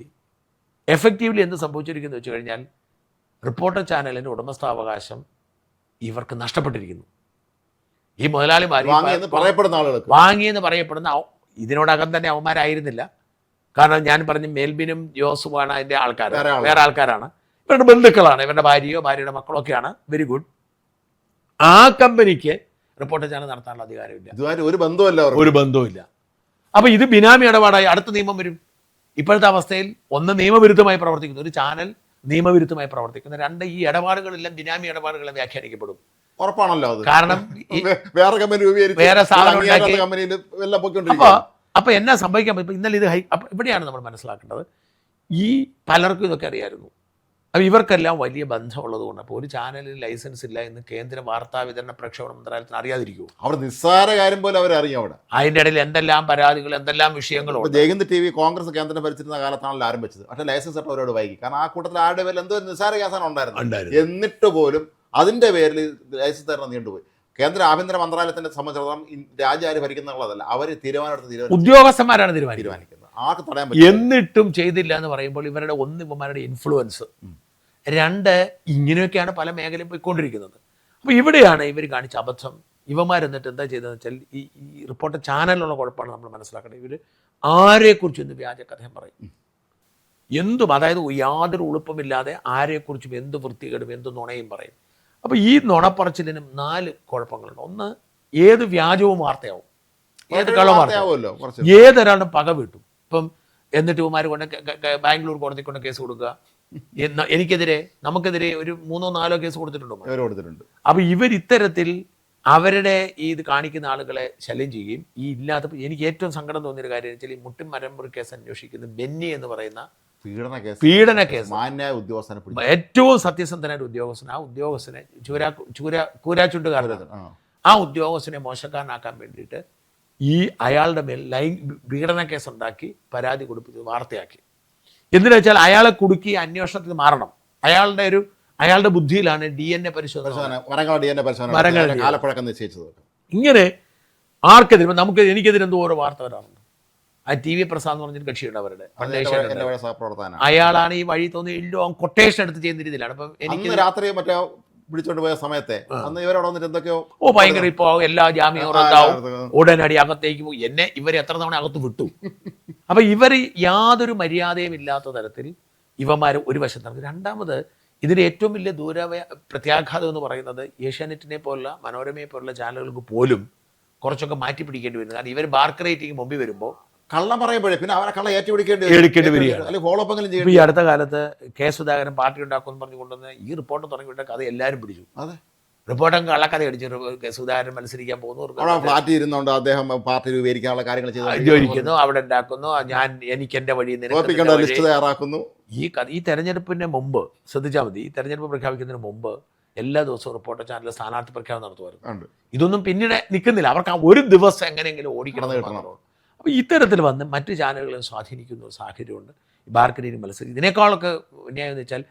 എന്ത് സംഭവിച്ചിരിക്കുന്നു വെച്ച് കഴിഞ്ഞാൽ റിപ്പോർട്ടർ ചാനലിൻ്റെ ഉടമസ്ഥാവകാശം ഇവർക്ക് നഷ്ടപ്പെട്ടിരിക്കുന്നു. ഈ മുതലാളിമാർ വാങ്ങിയെന്ന് പറയപ്പെടുന്ന ഇതിനോടകം തന്നെ അവന്മാരായിരുന്നില്ല. കാരണം ഞാൻ പറഞ്ഞു മേൽബിനും ജോസുമാണ് അതിൻ്റെ ആൾക്കാർ, വേറെ ആൾക്കാരാണ്, ഇവരുടെ ബന്ധുക്കളാണ്, ഇവരുടെ ഭാര്യയുടെ മക്കളോ ഒക്കെയാണ്. Very good. ആ കമ്പനിക്ക് റിപ്പോർട്ടർ ചാനൽ നടത്താനുള്ള അധികാരമില്ല, ഒരു ബന്ധവുമില്ല. അപ്പോൾ ഇത് ബിനാമി ഇടപാടായി. അടുത്ത നിയമം വരും. ഇപ്പോഴത്തെ അവസ്ഥയിൽ ഒന്ന് നിയമവിരുദ്ധമായി പ്രവർത്തിക്കുന്നു, ഒരു ചാനൽ നിയമവിരുദ്ധമായി പ്രവർത്തിക്കുന്നു. രണ്ട്, ഈ ഇടപാടുകളെല്ലാം ബിനാമി ഇടപാടുകളെ വ്യാഖ്യാനിക്കപ്പെടും. ഉറപ്പാണല്ലോ അത്. കാരണം വേറെ സാധനം അപ്പൊ എന്നാ സംഭവിക്കാൻ പറ്റും? ഇന്നലെ ഇത് ഇവിടെയാണ് നമ്മൾ മനസ്സിലാക്കേണ്ടത്. ഈ പലർക്കും ഇതൊക്കെ അറിയായിരുന്നു. അപ്പോൾ ഇവർക്കെല്ലാം വലിയ ബന്ധമുള്ളത് കൊണ്ട് അപ്പോൾ ഒരു ചാനലിൽ ലൈസൻസ് ഇല്ല എന്ന് കേന്ദ്ര വാർത്താ വിതരണ പ്രക്ഷേപണ മന്ത്രാലയത്തിന് അറിയാതിരിക്കുമോ? അവിടെ നിസ്സാര കാര്യം പോലെ അവരറിയാം. അവിടെ അതിൻ്റെ ഇടയിൽ എന്തെല്ലാം പരാതികൾ, എന്തെല്ലാം വിഷയങ്ങളും. ജയഹിന്ദ് TV കോൺഗ്രസ് കേന്ദ്രം ഭരിച്ചിരുന്ന കാലത്താണല്ലോ ആരംഭിച്ചത്. പക്ഷേ ലൈസൻസ് ആയിട്ട് അവരോട് വൈകി. കാരണം ആ കൂട്ടത്തിൽ ആരുടെ പേരിൽ എന്തോ നിസ്സാര കേസാണ് ഉണ്ടായിരുന്നത്. എന്നിട്ട് പോലും അതിന്റെ പേരിൽ ലൈസൻസ് തരണം നീണ്ടുപോയി. കേന്ദ്ര ആഭ്യന്തര മന്ത്രാലയത്തിന്റെ സംബന്ധിച്ചിടത്തോളം രാജ്യം ആര് ഭരിക്കുന്നുള്ളതല്ല, അവർ തീരുമാനമെടുത്ത് ഉദ്യോഗസ്ഥന്മാരാണ് തീരുമാനിക്കുന്നത്. ആർക്ക് തടയാൻ പറ്റും? എന്നിട്ടും ചെയ്തില്ല എന്ന് പറയുമ്പോൾ ഇവരുടെ ഇവന്മാരുടെ ഇൻഫ്ലുവൻസ്, രണ്ട്, ഇങ്ങനെയൊക്കെയാണ് പല മേഖലയും പോയിക്കൊണ്ടിരിക്കുന്നത്. അപ്പോൾ ഇവിടെയാണ് ഇവർ കാണിച്ച അബദ്ധം. ഇവന്മാരെന്നിട്ട് എന്താ ചെയ്തതെന്ന് വെച്ചാൽ ഈ റിപ്പോർട്ടർ ചാനലിലുള്ള കുഴപ്പമാണ് നമ്മൾ മനസ്സിലാക്കേണ്ടത്. ഇവർ ആരെക്കുറിച്ചും എന്ത് വ്യാജ കഥയും പറയും, എന്തും, അതായത് യാതൊരു ഉളുപ്പമില്ലാതെ ആരെക്കുറിച്ചും എന്ത് വൃത്തികേടും എന്ത് നുണയും പറയും. അപ്പോൾ ഈ നുണപ്പറച്ചിലിനും 4 കുഴപ്പങ്ങളുണ്ട്. ഒന്ന്, ഏത് വ്യാജവും വാർത്തയാവും, ഏത് കളവാർത്തയാവുമല്ലോ, ഏതൊരാളുടെ പക വീട്ടും. ഇപ്പം എന്നിട്ട് ഇവന്മാർ കൊണ്ട് ബാംഗ്ലൂർ കോടതി കൊണ്ട് കേസ് കൊടുക്കുക, നമുക്കെതിരെ ഒരു 3-4 കേസ് കൊടുത്തിട്ടുണ്ട്. അപ്പോൾ ഇത്തരത്തിൽ അവരുടെ ഇത് കാണിക്കുന്ന ആളുകളെ ശല്യം ചെയ്യുകയും ഈ ഇല്ലാത്തപ്പോൾ എനിക്ക് ഏറ്റവും സങ്കടം തോന്നിയൊരു കാര്യം വെച്ചാൽ ഈ മുട്ടിൻ മരമ്പൂർ കേസ് അന്വേഷിക്കുന്ന ബെന്നി എന്ന് പറയുന്ന പീഡന കേസ് ഏറ്റവും സത്യസന്ധനായ ഉദ്യോഗസ്ഥൻ, ആ ഉദ്യോഗസ്ഥനെ കൂരാച്ചുണ്ടുകാരൻ, ആ ഉദ്യോഗസ്ഥനെ മോശക്കാരനാക്കാൻ വേണ്ടിയിട്ട് ഈ അയാളുടെ മേൽ പീഡന കേസ് ഉണ്ടാക്കി പരാതി കൊടുപ്പിച്ച് വാർത്തയാക്കി. എന്തിനാ വെച്ചാൽ അയാളെ കുടുക്കി അന്വേഷണത്തിൽ മാറണം. അയാളുടെ ബുദ്ധിയിലാണ് DNA പരിശോധന. ഇങ്ങനെ ആർക്കെതിരെ എനിക്കെതിരെ എന്തോ ഓരോ വാർത്ത വരാറുണ്ട്. ആ TV പ്രസാദ് എന്ന് പറഞ്ഞൊരു കക്ഷിയുണ്ട് അവരുടെ, അയാളാണ് ഈ വഴി തോന്നി കൊട്ടേഷൻ എടുത്ത് ചെയ്യുന്ന രീതിയിലാണ്. അപ്പം എനിക്ക് രാത്രി മറ്റേ പിടിച്ചോണ്ട് പോയ സമയത്തെ അന്ന് ഇവരോട് വന്നിട്ട് എന്തൊക്കെയോ ഭയങ്കര ഇപ്പോൾ എല്ലാ ജാമ്യവും റദ്ദാവും, ഉടനടി അകത്തേക്ക് പോയി. ഇവർ എത്ര തവണ അകത്ത് വിട്ടു. അപ്പൊ ഇവർ യാതൊരു മര്യാദയും ഇല്ലാത്ത തരത്തിൽ ഇവന്മാർ ഒരു വശത്ത് നടക്കും. രണ്ടാമത്, ഇതിന് ഏറ്റവും വലിയ പ്രത്യാഘാതം എന്ന് പറയുന്നത് ഏഷ്യാനെറ്റിനെ പോലുള്ള മനോരമയെ പോലുള്ള ചാനലുകൾക്ക് പോലും കുറച്ചൊക്കെ മാറ്റി പിടിക്കേണ്ടി വരുന്നത്. കാരണം ഇവർ ബാർക്ക് റേറ്റിംഗ് മുമ്പിൽ വരുമ്പോൾ കള്ളം പറയുമ്പോഴേ പിന്നെ അവരെ കള്ളം എടുക്കേണ്ടി വരികയാണ്. ഈ അടുത്ത കാലത്ത് കെ സുധാകരൻ പാർട്ടി ഉണ്ടാക്കുമെന്ന് പറഞ്ഞു കൊണ്ടുവന്ന് ഈ റിപ്പോർട്ട് തുടങ്ങിവിട്ട കഥ എല്ലാവരും പിടിച്ചു. റിപ്പോർട്ടും കള്ളക്കഥ അടിച്ചു. സുധാകരൻ മത്സരിക്കാൻ പോകുന്നു, അദ്ദേഹം പാർട്ടി രൂപീകരിക്കാനുള്ള കാര്യങ്ങൾ ചോദിക്കുന്നു, അവിടെ ഉണ്ടാക്കുന്നു, എനിക്ക് എന്റെ വഴി തയ്യാറാക്കുന്നു. ഈ തെരഞ്ഞെടുപ്പിന് മുമ്പ് ശ്രദ്ധിച്ചാൽ മതി, ഈ തെരഞ്ഞെടുപ്പ് പ്രഖ്യാപിക്കുന്നതിന് മുമ്പ് എല്ലാ ദിവസവും റിപ്പോർട്ടർ ചാനലിൽ സ്ഥാനാർത്ഥി പ്രഖ്യാപനം നടത്തുമായിരുന്നു. ഇതൊന്നും പിന്നീട് നിൽക്കുന്നില്ല. അവർക്ക് ആ ഒരു ദിവസം എങ്ങനെയെങ്കിലും ഓടിക്കണം. അപ്പോൾ ഇത്തരത്തിൽ വന്ന് മറ്റ് ചാനലുകളെ സ്വാധീനിക്കുന്ന ഒരു സാഹചര്യമുണ്ട്. ബാർക്കനീര് മത്സരം ഇതിനേക്കാളൊക്കെ അന്യായം എന്ന് വെച്ചാൽ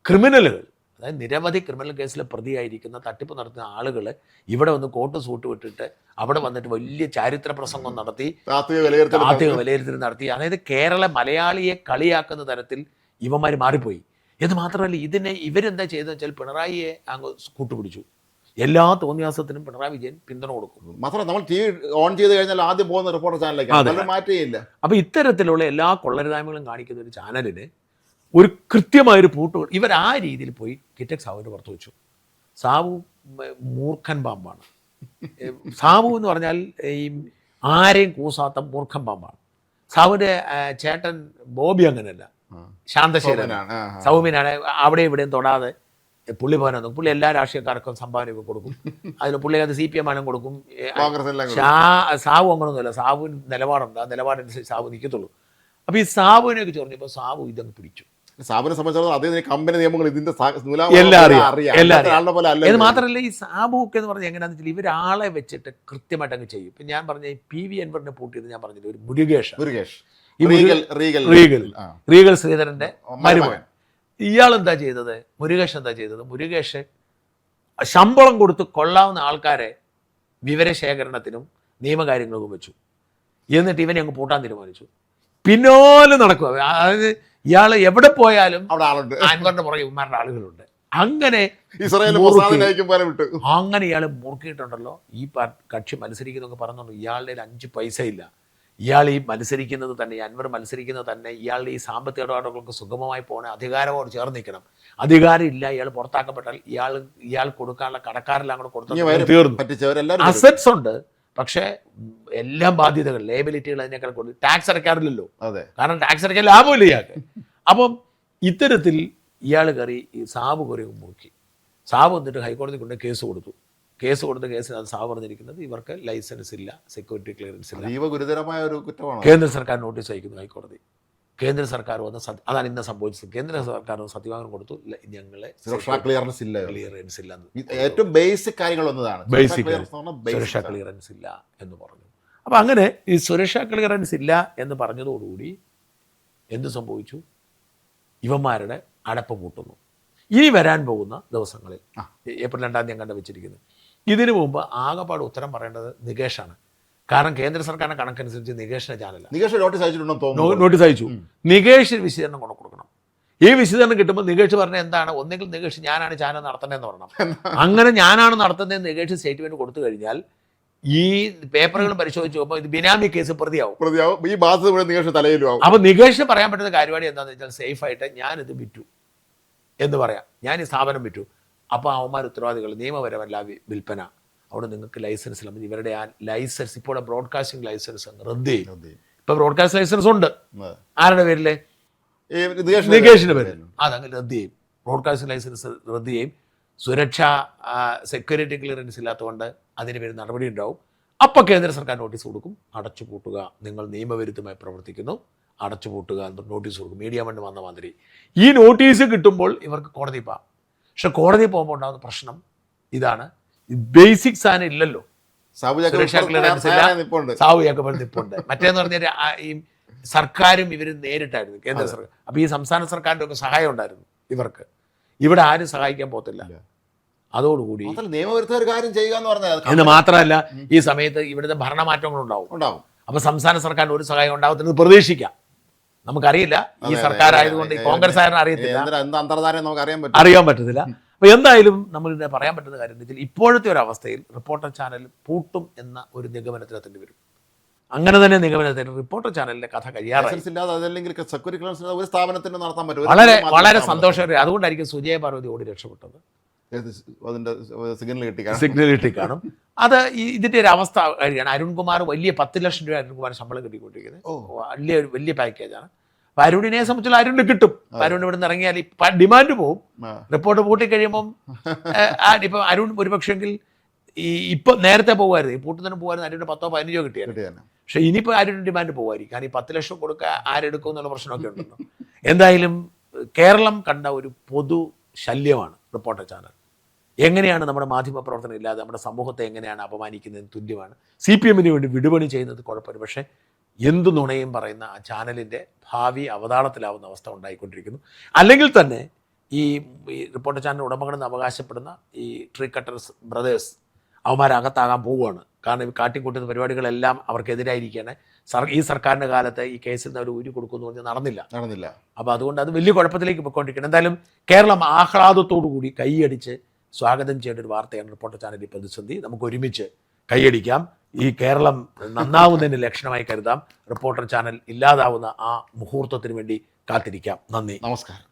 ക്രിമിനലുകൾ, അതായത് നിരവധി ക്രിമിനൽ കേസിൽ പ്രതിയായിരിക്കുന്ന തട്ടിപ്പ് നടത്തുന്ന ആളുകൾ ഇവിടെ വന്ന് കോട്ട് സൂട്ട് വിട്ടിട്ട് അവിടെ വന്നിട്ട് വലിയ ചാരിത്ര പ്രസംഗം നടത്തി, താത്വിക വിലയിരുത്തൽ നടത്തി. അതായത് മലയാളിയെ കളിയാക്കുന്ന തരത്തിൽ ഇവന്മാർ മാറിപ്പോയി. ഇത് മാത്രമല്ല, ഇവരെന്താ ചെയ്തതെന്ന് വെച്ചാൽ പിണറായിയെ അങ്ങ് കൂട്ടുപിടിച്ചു. എല്ലാ തോന്നിയാസത്തിനും പിണറായി വിജയൻ പിന്തുണ കൊടുക്കും. മാത്രമല്ല നമ്മൾ TV ഓൺ ചെയ്ത് കഴിഞ്ഞാൽ ആദ്യം പോകുന്ന റിപ്പോർട്ടർ ചാനലിലേക്ക് മാറ്റുകയില്ല. അപ്പോൾ ഇത്തരത്തിലുള്ള എല്ലാ കൊള്ളരുതായ്മകളും കാണിക്കുന്ന ഒരു ചാനലിന് ഒരു കൃത്യമായൊരു പൂട്ട് ഇവർ ആ രീതിയിൽ പോയി കിറ്റക് സാബുവിന് പുറത്തു വെച്ചു. സാബു മൂർഖൻ പാമ്പാണ്. സാബു എന്ന് പറഞ്ഞാൽ ഈ ആരെയും കൂസാത്ത മൂർഖൻ പാമ്പാണ്. സാബുവിൻ്റെ ചേട്ടൻ ബോബി അങ്ങനെയല്ല, ശാന്തശീലനാണ്, സൗമ്യനാണ്. അവിടെ ഇവിടെയും തൊടാതെ പുള്ളി പോകാൻ പുള്ളി എല്ലാ രാഷ്ട്രീയക്കാർക്കും സംഭാവനയൊക്കെ കൊടുക്കും. അതിൽ പുള്ളി അത് CPM ആനും കൊടുക്കും. സാബു അങ്ങനൊന്നുമില്ല. സാബുവിന് നിലപാടുണ്ട്, ആ നിലപാടനുസരിച്ച് സാബു നിൽക്കത്തുള്ളൂ. അപ്പോൾ ഈ സാബുവിനെയൊക്കെ ചൊറിഞ്ഞപ്പോൾ സാബു ഇതങ്ങ് പിടിച്ചു. സാബുവിനെ സംബന്ധിച്ചിടത്തോളം അതേ കമ്പനി നിയമങ്ങൾ ഇതിന്റെ ഇത് മാത്രമല്ല, ഈ സാബുക്ക് എന്ന് പറഞ്ഞാൽ എങ്ങനെയാണെന്ന് വെച്ചാൽ ഇവരാളെ വെച്ചിട്ട് കൃത്യമായിട്ട് അങ്ങ് ചെയ്യും. ഇപ്പം ഞാൻ പറഞ്ഞ PV അൻവറിനെ പൂട്ട് ചെയ്ത് ഞാൻ പറഞ്ഞില്ല, ഒരു മുരുകേഷ്, റീഗൽ ശ്രീധരന്റെ മരുമകൻ. ഇയാളെന്താ ചെയ്തത്? മുരുകേഷ് ശമ്പളം കൊടുത്ത് കൊള്ളാവുന്ന ആൾക്കാരെ വിവരശേഖരണത്തിനും നിയമകാര്യങ്ങൾക്കും വെച്ചു. എന്നിട്ട് ഇവനെ അങ്ങ് പൂട്ടാൻ തീരുമാനിച്ചു. പിന്നോലെ നടക്കുക. അതായത് ഇയാൾ എവിടെ പോയാലും അവിടെ ആളുണ്ട്, അൻവറിന്റെ പുറകെ ഇവന്മാരുടെ ആളുകളുണ്ട്. അങ്ങനെ ഇസ്രായേൽ പോലെ വിട്ടു. അങ്ങനെ ഇയാൾ മുറുക്കിയിട്ടുണ്ടല്ലോ. ഈ കക്ഷി മത്സരിക്കുന്നൊക്കെ പറഞ്ഞോണ്ട് ഇയാളുടെ 5 പൈസ ഇല്ല. ഇയാൾ ഈ മത്സരിക്കുന്നത് തന്നെ, അൻവർ മത്സരിക്കുന്നത് തന്നെ ഇയാളുടെ ഈ സാമ്പത്തിക ഇടപാടുകൾക്ക് സുഗമമായി പോകണ അധികാരമോട് ചേർന്ന് നിൽക്കണം. അധികാരം ഇല്ല, ഇയാൾ പുറത്താക്കപ്പെട്ടാൽ ഇയാൾ കൊടുക്കാനുള്ള കടക്കാരെല്ലാം കൂടെ കൊടുത്തു തീർന്നു. അസറ്റ്സ് ഉണ്ട്, പക്ഷേ എല്ലാം ബാധ്യതകൾ, ലയബിലിറ്റികൾ അതിനേക്കാൾ കൂടുതൽ. ടാക്സ് അടയ്ക്കാറില്ലല്ലോ, കാരണം ടാക്സ് അടയ്ക്കാൻ ലാഭമില്ല ഇയാൾക്ക്. അപ്പം ഇത്തരത്തിൽ ഇയാൾ കയറി ഈ സാബ് കുറെ മുറുക്കി. സാബ് വന്നിട്ട് ഹൈക്കോടതി കൊണ്ട് കേസ് കൊടുത്ത കേസിൽ അത് സാബ് പറഞ്ഞിരിക്കുന്നത് ഇവർക്ക് ലൈസൻസ് ഇല്ല, സെക്യൂരിറ്റി ക്ലിയറൻസ് ഇല്ല. ഗുരുതരമായ ഒരു കുറ്റമാണ്. കേന്ദ്ര സർക്കാർ നോട്ടീസ് അയക്കുന്നു ഹൈക്കോടതി. കേന്ദ്ര സർക്കാർ വന്ന് അതാണ് ഇന്ന് സംഭവിച്ചത്. കേന്ദ്ര സർക്കാർ സത്യവാങ്മൂലം കൊടുത്തു, ഞങ്ങളെ സുരക്ഷാ ക്ലിയറൻസ് ഇല്ല. ഏറ്റവും ബേസിക് കാര്യങ്ങളൊന്നതാണ് സുരക്ഷാ ക്ലിയറൻസ് ഇല്ല എന്ന് പറഞ്ഞു. അപ്പം അങ്ങനെ ഈ സുരക്ഷാ ക്ലിയറൻസ് ഇല്ല എന്ന് പറഞ്ഞതോടുകൂടി എന്ത് സംഭവിച്ചു? ഇവന്മാരുടെ അടപ്പ് പൂട്ടുന്നു. ഇനി വരാൻ പോകുന്ന ദിവസങ്ങളിൽ ഏപ്രിൽ 2 ഞാൻ കണ്ടു വെച്ചിരിക്കുന്നത്. ഇതിനു മുമ്പ് ആകെപ്പാട് ഉത്തരം പറയേണ്ടത് നികേഷാണ്. കാരണം കേന്ദ്ര സർക്കാരിന്റെ കണക്കനുസരിച്ച് നികേഷിന്റെ ചാനൽ നോട്ടീസ് അയച്ചു. നികേഷ് വിശദീകരണം കൊണ്ട് കൊടുക്കണം. ഈ വിശദീകരണം കിട്ടുമ്പോൾ നികേഷ് പറഞ്ഞ എന്താണ്? ഒന്നെങ്കിൽ നികേഷ് ഞാനാണ് ചാനൽ നടത്തേണ്ടതെന്ന് പറയണം. അങ്ങനെ ഞാനാണ് നടത്തുന്നതെന്ന് നികേഷ് സ്റ്റേറ്റ്മെന്റ് കൊടുത്തു കഴിഞ്ഞാൽ ഈ പേപ്പറുകൾ പരിശോധിച്ച് നോക്കുമ്പോൾ ഇത് ബിനാമി കേസ് പ്രതിയാവും. ഈ ബാധ്യത നികേഷ് തലയിലും ആവും. അപ്പൊ നികേഷിന് പറയാൻ പറ്റുന്ന കാര്യമാണ് എന്താണെന്ന് വെച്ചാൽ സേഫായിട്ട് ഞാനിത് വിറ്റു എന്ന് പറയാം, ഞാൻ ഈ സ്ഥാപനം വിറ്റു. അപ്പോൾ അവന്മാർ ഉത്തരവാദികൾ, നിയമപരമല്ല വിൽപ്പന, അവിടെ നിങ്ങൾക്ക് ലൈസൻസ് ഇല്ല. ഇവരുടെ ആ ലൈസൻസ് ഇപ്പോൾ ബ്രോഡ്കാസ്റ്റിംഗ് ലൈസൻസ് റദ്ദ് ചെയ്യും. ഇപ്പൊ ബ്രോഡ്കാസ്റ്റ് ലൈസൻസ് ഉണ്ട്, ആരുടെ പേരില്? നികേഷിന്റെ പേരിൽ. അതങ്ങനെ റദ്ദ് ചെയ്യും. ബ്രോഡ്കാസ്റ്റിംഗ് ലൈസൻസ് റദ്ദ് ചെയ്യും. സുരക്ഷാ സെക്യൂരിറ്റി ക്ലിയറൻസ് ഇല്ലാത്തതുകൊണ്ട് അതിന് പേര് നടപടി ഉണ്ടാവും. അപ്പോൾ കേന്ദ്ര സർക്കാർ നോട്ടീസ് കൊടുക്കും, അടച്ചുപൂട്ടുക, നിങ്ങൾ നിയമവിരുദ്ധമായി പ്രവർത്തിക്കുന്നു, അടച്ചുപൂട്ടുക എന്ന് നോട്ടീസ് കൊടുക്കും. മീഡിയ മണ്ണ് വന്ന മാതിരി. ഈ നോട്ടീസ് കിട്ടുമ്പോൾ ഇവർക്ക് കോടതി പോകാം. പക്ഷെ കോടതി പോകുമ്പോൾ ഉണ്ടാകുന്ന പ്രശ്നം ഇതാണ്, ബേസിക് സാധനം ഇല്ലല്ലോ. സുരക്ഷാ ക്ലിയറൻസ് ഇല്ല, സാബു ജേക്കബ് നിപ്പുണ്ട്. മറ്റേന്ന് പറഞ്ഞാൽ ഈ സർക്കാരും ഇവരും നേരിട്ടായിരുന്നു, കേന്ദ്ര സർക്കാർ. അപ്പൊ ഈ സംസ്ഥാന സർക്കാരിന്റെ ഒക്കെ സഹായം ഉണ്ടായിരുന്നു ഇവർക്ക്. ഇവിടെ ആരും സഹായിക്കാൻ പോകത്തില്ല. അതോടുകൂടി നിയമവിരുദ്ധ കാര്യം ചെയ്യുക എന്ന് പറഞ്ഞാൽ എന്ന് മാത്രമല്ല, ഈ സമയത്ത് ഇവിടുത്തെ ഭരണമാറ്റങ്ങൾ ഉണ്ടാവും. അപ്പൊ സംസ്ഥാന സർക്കാരിന് ഒരു സഹായം ഉണ്ടാകത്തില്ലെന്ന് പ്രതീക്ഷിക്കാം. നമുക്കറിയില്ല, ഈ സർക്കാർ ആയതുകൊണ്ട് കോൺഗ്രസ് ആയിരുന്നു അറിയത്തില്ല, അറിയാൻ പറ്റത്തില്ല. അപ്പൊ എന്തായാലും നമ്മൾ ഇതിനെ പറയാൻ പറ്റുന്ന കാര്യം എന്ന് വെച്ചാൽ ഇപ്പോഴത്തെ ഒരു അവസ്ഥയിൽ റിപ്പോർട്ടർ ചാനൽ പൂട്ടും എന്ന ഒരു നിഗമനത്തിലെത്തേണ്ടി വരും. അങ്ങനെ തന്നെ നിഗമനത്തിൽ റിപ്പോർട്ടർ ചാനലിന്റെ കഥ കഴിയാറായി. വളരെ വളരെ സന്തോഷകരം. അതുകൊണ്ടായിരിക്കും സുജയ പാർവതി ഓടി രക്ഷപ്പെട്ടത്. സിഗ്നൽ കിട്ടി കാണും. അത് ഇതിന്റെ ഒരു അവസ്ഥ കഴിയാണ്. അരുൺകുമാർ വലിയ 10 ലക്ഷം രൂപ അരുൺകുമാർ ശമ്പളം കിട്ടിക്കൊണ്ടിരിക്കുന്നത്. വലിയ പാക്കേജാണ്. അപ്പൊ അരുണിനെ സംബന്ധിച്ചുള്ള അരുണിന് കിട്ടും. അരുൺ ഇവിടെ നിന്ന് ഇറങ്ങിയാൽ ഡിമാൻഡ് പോവും. റിപ്പോർട്ട് പൂട്ടി കഴിയുമ്പം ഇപ്പൊ അരുൺ ഒരുപക്ഷെങ്കിൽ ഇപ്പൊ നേരത്തെ പോകുമായിരുന്നു, ഈ പൂട്ടുന്നതിന് പോകുമായിരുന്നു, അരുണിന് 10-15 കിട്ടിയായിരുന്നു. പക്ഷെ ഇനിയിപ്പോൾ അരുണിന് ഡിമാൻഡ് പോകുമായിരിക്കും. കാരണം ഈ 10 ലക്ഷം കൊടുക്കുക ആരെടുക്കും എന്നുള്ള പ്രശ്നമൊക്കെ ഉണ്ടല്ലോ. എന്തായാലും കേരളം കണ്ട ഒരു പൊതു ശല്യമാണ് റിപ്പോർട്ടർ ചാനൽ. എങ്ങനെയാണ് നമ്മുടെ മാധ്യമ പ്രവർത്തനം ഇല്ലാതെ നമ്മുടെ സമൂഹത്തെ എങ്ങനെയാണ് അപമാനിക്കുന്നതിന് തുല്യമാണ്. CPM-ന് വേണ്ടി വിടുപണി ചെയ്യുന്നത് കുഴപ്പമില്ല, പക്ഷേ എന്തു നുണയും പറയുന്ന ആ ചാനലിൻ്റെ ഭാവി അവതാളത്തിലാവുന്ന അവസ്ഥ ഉണ്ടായിക്കൊണ്ടിരിക്കുന്നു. അല്ലെങ്കിൽ തന്നെ ഈ റിപ്പോർട്ടർ ചാനൽ ഉടമകളെന്ന് അവകാശപ്പെടുന്ന ഈ ട്രീ കട്ടേഴ്സ് ബ്രദേഴ്സ് അവന്മാരകത്താകാൻ പോവുകയാണ്. കാരണം ഈ കാട്ടിക്കൂട്ടുന്ന പരിപാടികളെല്ലാം അവർക്കെതിരായിരിക്കുകയാണ്. ഈ സർക്കാരിൻ്റെ കാലത്ത് ഈ കേസിൽ നിന്ന് അവർ ഊരി കൊടുക്കുമെന്ന് പറഞ്ഞാൽ നടന്നില്ല. അപ്പോൾ അതുകൊണ്ട് അത് വലിയ കുഴപ്പത്തിലേക്ക് പോയിക്കൊണ്ടിരിക്കണം. എന്തായാലും കേരളം ആഹ്ലാദത്തോടു കൂടി കൈയടിച്ച് സ്വാഗതം ചെയ്യേണ്ട ഒരു വാർത്തയാണ് റിപ്പോർട്ടർ ചാനലിൽ പ്രതിസന്ധി. നമുക്ക് ഒരുമിച്ച് കൈയടിക്കാം. ഈ കേരളം നന്നാവുന്നതിന് ലക്ഷണമായി കരുതാം. റിപ്പോർട്ടർ ചാനൽ ഇല്ലാതാവുന്ന ആ മുഹൂർത്തത്തിന് വേണ്ടി കാത്തിരിക്കാം. നന്ദി, നമസ്കാരം.